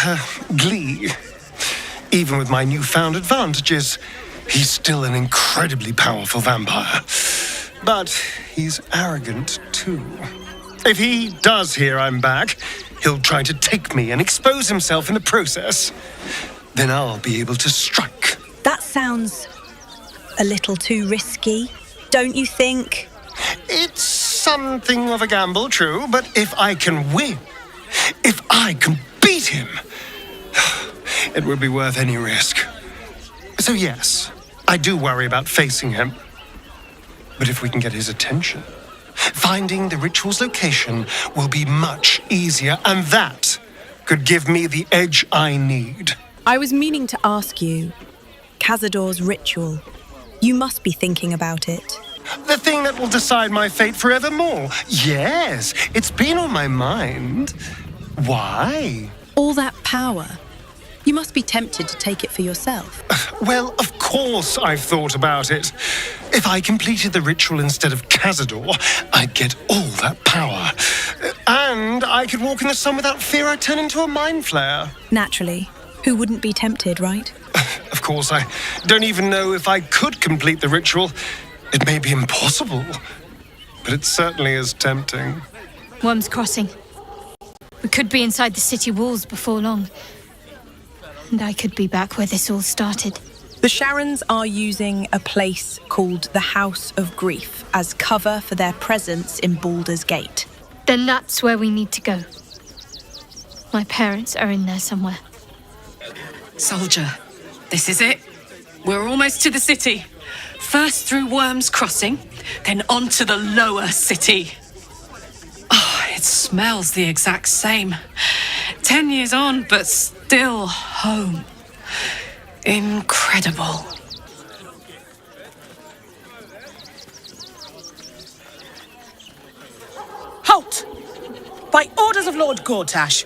glee. Even with my newfound advantages, he's still an incredibly powerful vampire. But he's arrogant, too. If he does hear I'm back, he'll try to take me and expose himself in the process. Then I'll be able to strike. That sounds a little too risky, don't you think? It's something of a gamble, true, but if I can win, if I can beat him, it would be worth any risk. So yes, I do worry about facing him. But if we can get his attention, finding the ritual's location will be much easier, and that could give me the edge I need. I was meaning to ask you, Khazad-dûr's ritual. You must be thinking about it. The thing that will decide my fate forevermore. Yes, it's been on my mind. Why? All that power. You must be tempted to take it for yourself. Well, of course I've thought about it. If I completed the ritual instead of Khazad-dûr, I'd get all that power. And I could walk in the sun without fear I'd turn into a mind flayer. Naturally. Who wouldn't be tempted, right? Of course, I don't even know if I could complete the ritual. It may be impossible, but it certainly is tempting. Worm's Crossing. We could be inside the city walls before long. And I could be back where this all started. The Sharons are using a place called the House of Grief as cover for their presence in Baldur's Gate. Then that's where we need to go. My parents are in there somewhere. Soldier, this is it. We're almost to the city. First through Worm's Crossing, then on to the lower city. Oh, it smells the exact same. 10 years on, but still home. Incredible. Halt! By orders of Lord Gortash,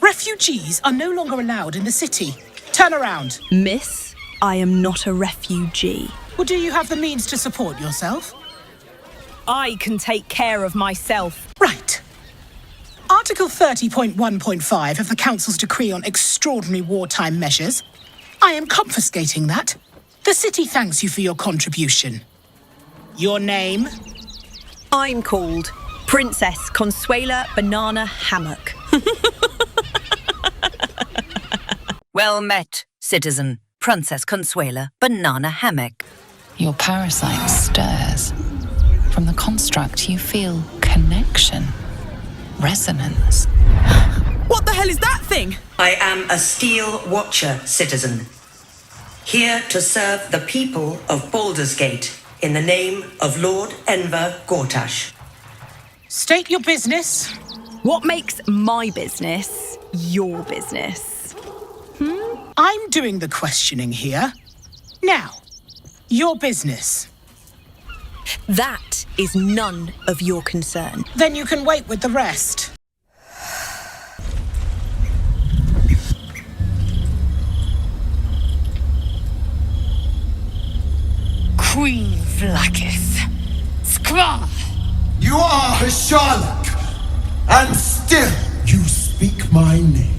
refugees are no longer allowed in the city. Turn around. Miss, I am not a refugee. Well, do you have the means to support yourself? I can take care of myself. Right. Article 30.1.5 of the Council's decree on extraordinary wartime measures. I am confiscating that. The city thanks you for your contribution. Your name? I'm called Princess Consuela Banana Hammock. Well met, citizen. Princess Consuela Banana Hammock. Your parasite stirs. From the construct, you feel connection, resonance. What the hell is that thing? I am a Steel Watcher, citizen. Here to serve the people of Baldur's Gate in the name of Lord Enver Gortash. State your business. What makes my business your business? I'm doing the questioning here. Now, your business. That is none of your concern. Then you can wait with the rest. Queen Vlakith. Skra! You are a Sherlock, and still you speak my name.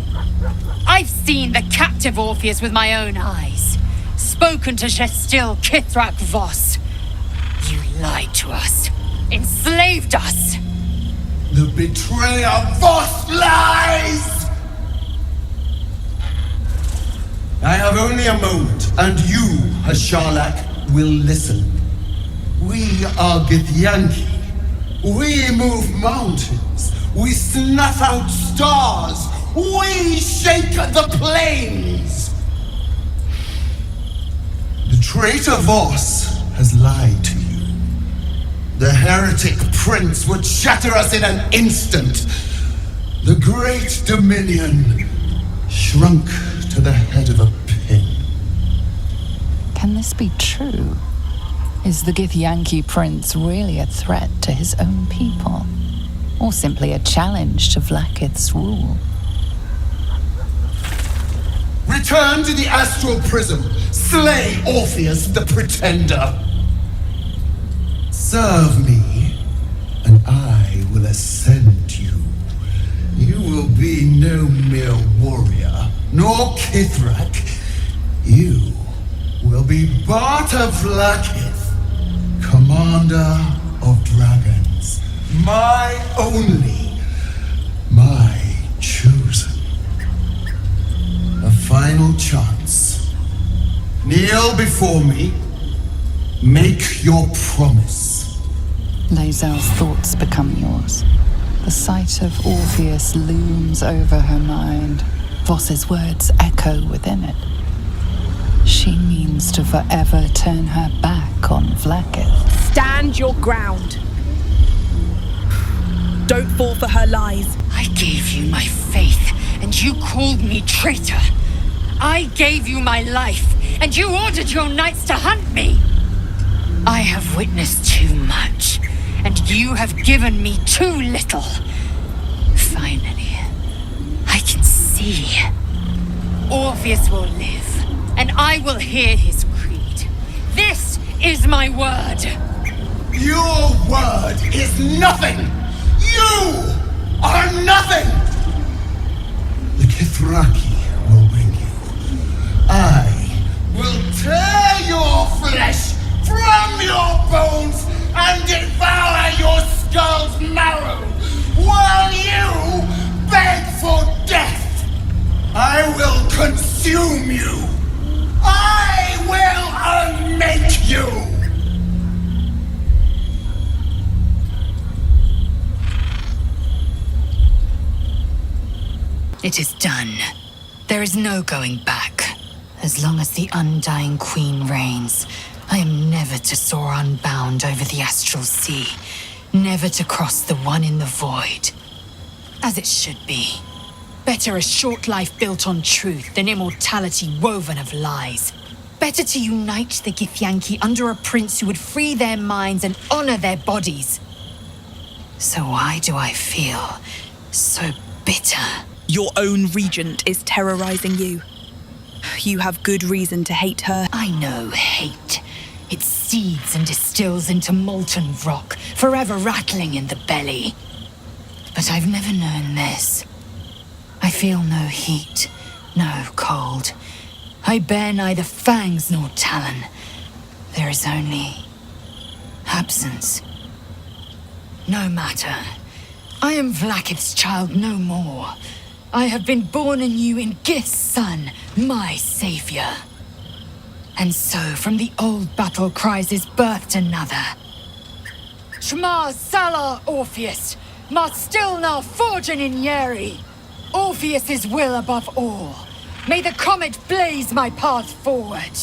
I've seen the captive Orpheus with my own eyes. Spoken to Shestil Kithrak Voss. You lied to us. Enslaved us. The betrayer Voss lies! I have only a moment, and you, a Sherlock, will listen. We are Githyanki. We move mountains. We snuff out stars. We shake the plains. The traitor Voss has lied to you. The heretic prince would shatter us in an instant. The great dominion shrunk to the head of a pin. Can this be true? Is the Githyanki prince really a threat to his own people? Or simply a challenge to Vlakith's rule? Return to the astral prism. Slay Orpheus the Pretender. Serve me, and I will ascend you. You will be no mere warrior, nor Kithrak. You will be Barta Vlakith, commander of dragons. My only, my chosen. A final chance. Kneel before me. Make your promise. Lae'zel's thoughts become yours. The sight of Orpheus looms over her mind. Voss's words echo within it. She means to forever turn her back on Vlakith. Stand your ground. Don't fall for her lies. I gave you my faith, and you called me traitor. I gave you my life, and you ordered your knights to hunt me. I have witnessed too much, and you have given me too little. Finally, I can see. Orpheus will live, and I will hear his creed. This is my word. Your word is nothing! You are nothing! The Kithraki will bring you. I will tear your flesh from your bones and devour your skull's marrow while you beg for death. I will consume you. I will unmake you. It is done. There is no going back. As long as the Undying Queen reigns, I am never to soar unbound over the astral sea, never to cross the one in the void. As it should be. Better a short life built on truth than immortality woven of lies. Better to unite the Githyanki under a prince who would free their minds and honor their bodies. So why do I feel so bitter? Your own regent is terrorizing you. You have good reason to hate her. I know hate. It seeds and distills into molten rock, forever rattling in the belly. But I've never known this. I feel no heat, no cold. I bear neither fangs nor talon. There is only absence. No matter. I am Vlaakith's child no more. I have been born anew in Gith's son, my savior. And so from the old battle cries is birthed another. Shema Salar Orpheus, Ma Stilnar Forgin in Yeri. Orpheus's will above all. May the comet blaze my path forward.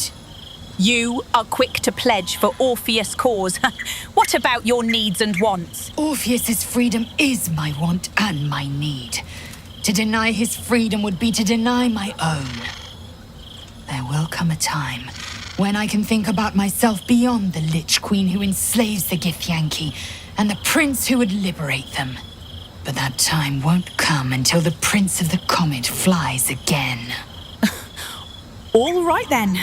You are quick to pledge for Orpheus' cause. What about your needs and wants? Orpheus's freedom is my want and my need. To deny his freedom would be to deny my own. There will come a time when I can think about myself beyond the Lich Queen who enslaves the Githyanki and the prince who would liberate them. But that time won't come until the Prince of the Comet flies again. All right then.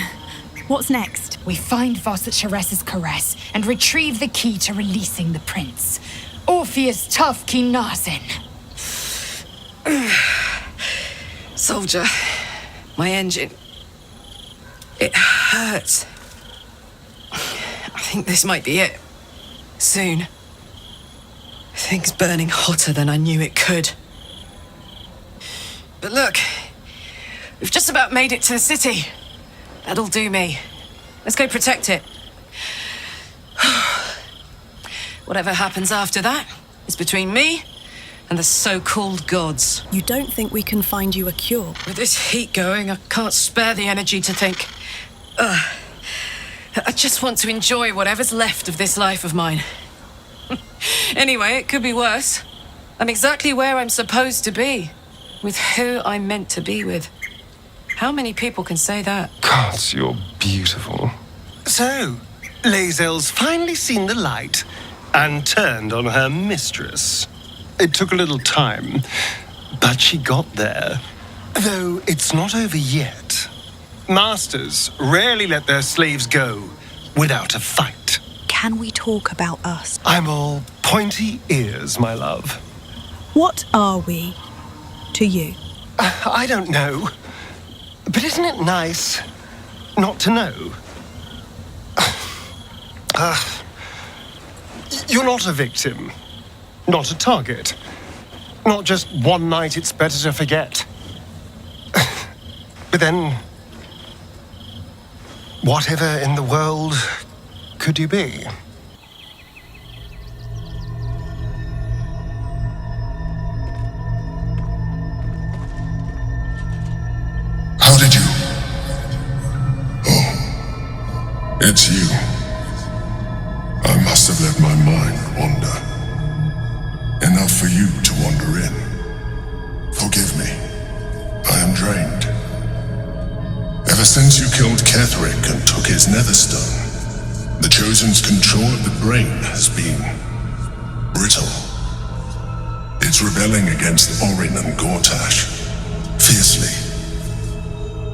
What's next? We find Voss at Shares's caress and retrieve the key to releasing the prince. Orpheus Tough Kinazin. Soldier, my engine. It hurts. I think this might be it. Soon. Things burning hotter than I knew it could. But look, we've just about made it to the city. That'll do me. Let's go protect it. Whatever happens after that is between me and the so-called gods. You don't think we can find you a cure? With this heat going, I can't spare the energy to think. I just want to enjoy whatever's left of this life of mine. Anyway, it could be worse. I'm exactly where I'm supposed to be, with who I'm meant to be with. How many people can say that? Gods, you're beautiful. So, Lae'zel's finally seen the light and turned on her mistress. It took a little time, but she got there. Though it's not over yet. Masters rarely let their slaves go without a fight. Can we talk about us? I'm all pointy ears, my love. What are we to you? I don't know. But isn't it nice not to know? You're not a victim. Not a target. Not just one night it's better to forget. But then, whatever in the world could you be? How did you? Oh, it's you. I must have let my mind wander. Enough for you to wander in. Forgive me. I am drained. Ever since you killed Ketheric and took his netherstone, the Chosen's control of the brain has been brittle. It's rebelling against Orin and Gortash, fiercely.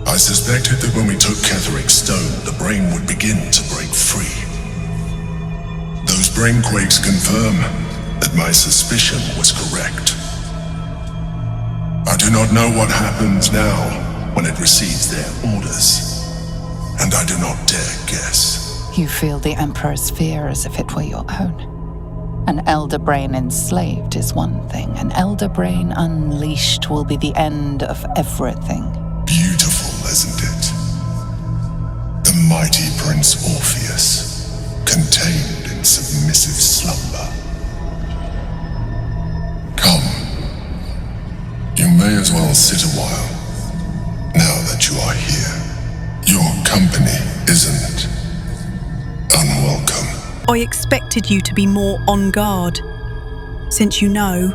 I suspected that when we took Ketheric's stone, the brain would begin to break free. Those brain quakes confirm that my suspicion was correct. I do not know what happens now when it receives their orders, and I do not dare guess. You feel the Emperor's fear as if it were your own. An elder brain enslaved is one thing. An elder brain unleashed will be the end of everything. Beautiful, isn't it? The mighty Prince Orpheus, contained in submissive slumber. Come. You may as well will sit a while. Now that you are here, your company isn't unwelcome. I expected you to be more on guard, since you know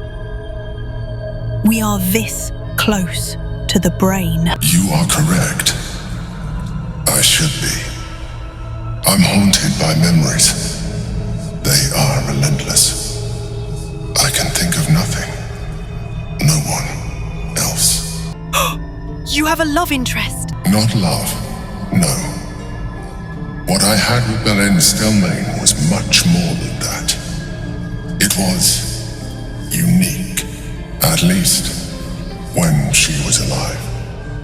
we are this close to the brain. You are correct. I should be. I'm haunted by memories. They are relentless. I can think of nothing. No one else. You have a love interest. Not love, no. What I had with Belen Stelmane was much more than that. It was unique, at least when she was alive.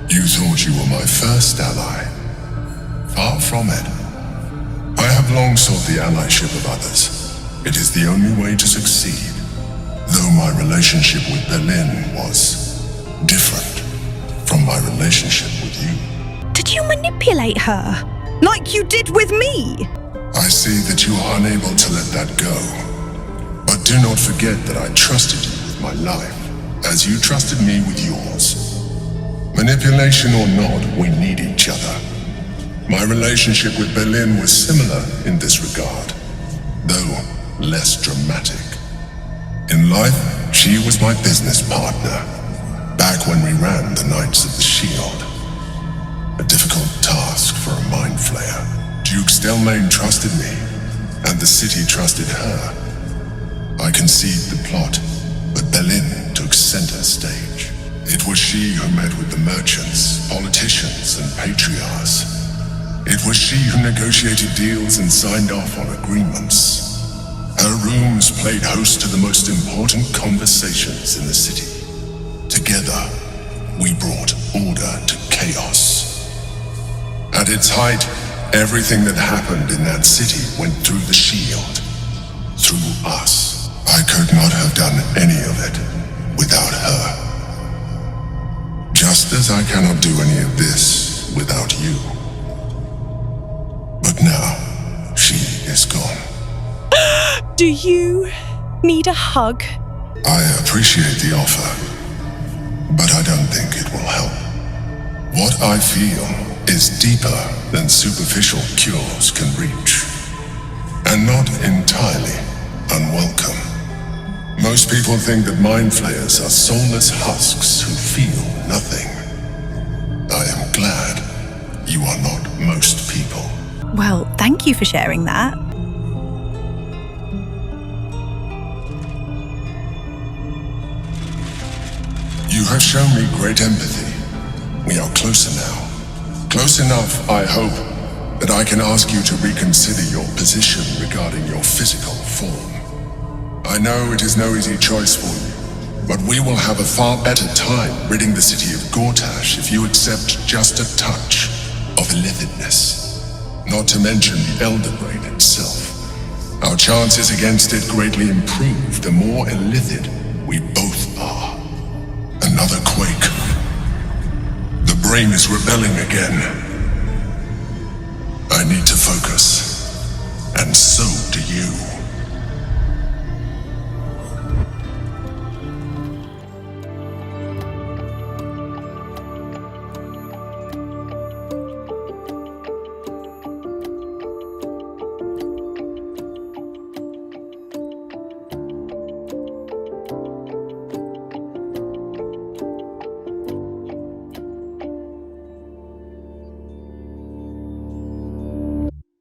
You thought you were my first ally. Far from it. I have long sought the allyship of others. It is the only way to succeed. Though my relationship with Belen was different from my relationship with you. Did you manipulate her? Like you did with me? I see that you are unable to let that go. But do not forget that I trusted you with my life, as you trusted me with yours. Manipulation or not, we need each other. My relationship with Belen was similar in this regard, though less dramatic. In life, she was my business partner, back when we ran the Knights of the Shield. A difficult task for a mind flayer. Duke Stelmane trusted me, and the city trusted her. I conceived the plot, but Belen took center stage. It was she who met with the merchants, politicians, and patriarchs. It was she who negotiated deals and signed off on agreements. Her rooms played host to the most important conversations in the city. Together, we brought order to chaos. At its height, everything that happened in that city went through the shield. Through us. I could not have done any of it without her. Just as I cannot do any of this without you. But now, she is gone. Do you need a hug? I appreciate the offer, but I don't think it will help. What I feel is deeper than superficial cures can reach, and not entirely unwelcome. Most people think that mind flayers are soulless husks who feel nothing. I am glad you are not most people. Well, thank you for sharing that. You have shown me great empathy. We are closer now. Close enough, I hope, that I can ask you to reconsider your position regarding your physical form. I know it is no easy choice for you, but we will have a far better time ridding the city of Gortash if you accept just a touch of illithidness. Not to mention the Elder Brain itself. Our chances against it greatly improve the more illithid we both are. Another quake. The brain is rebelling again. I need to focus, and so do you.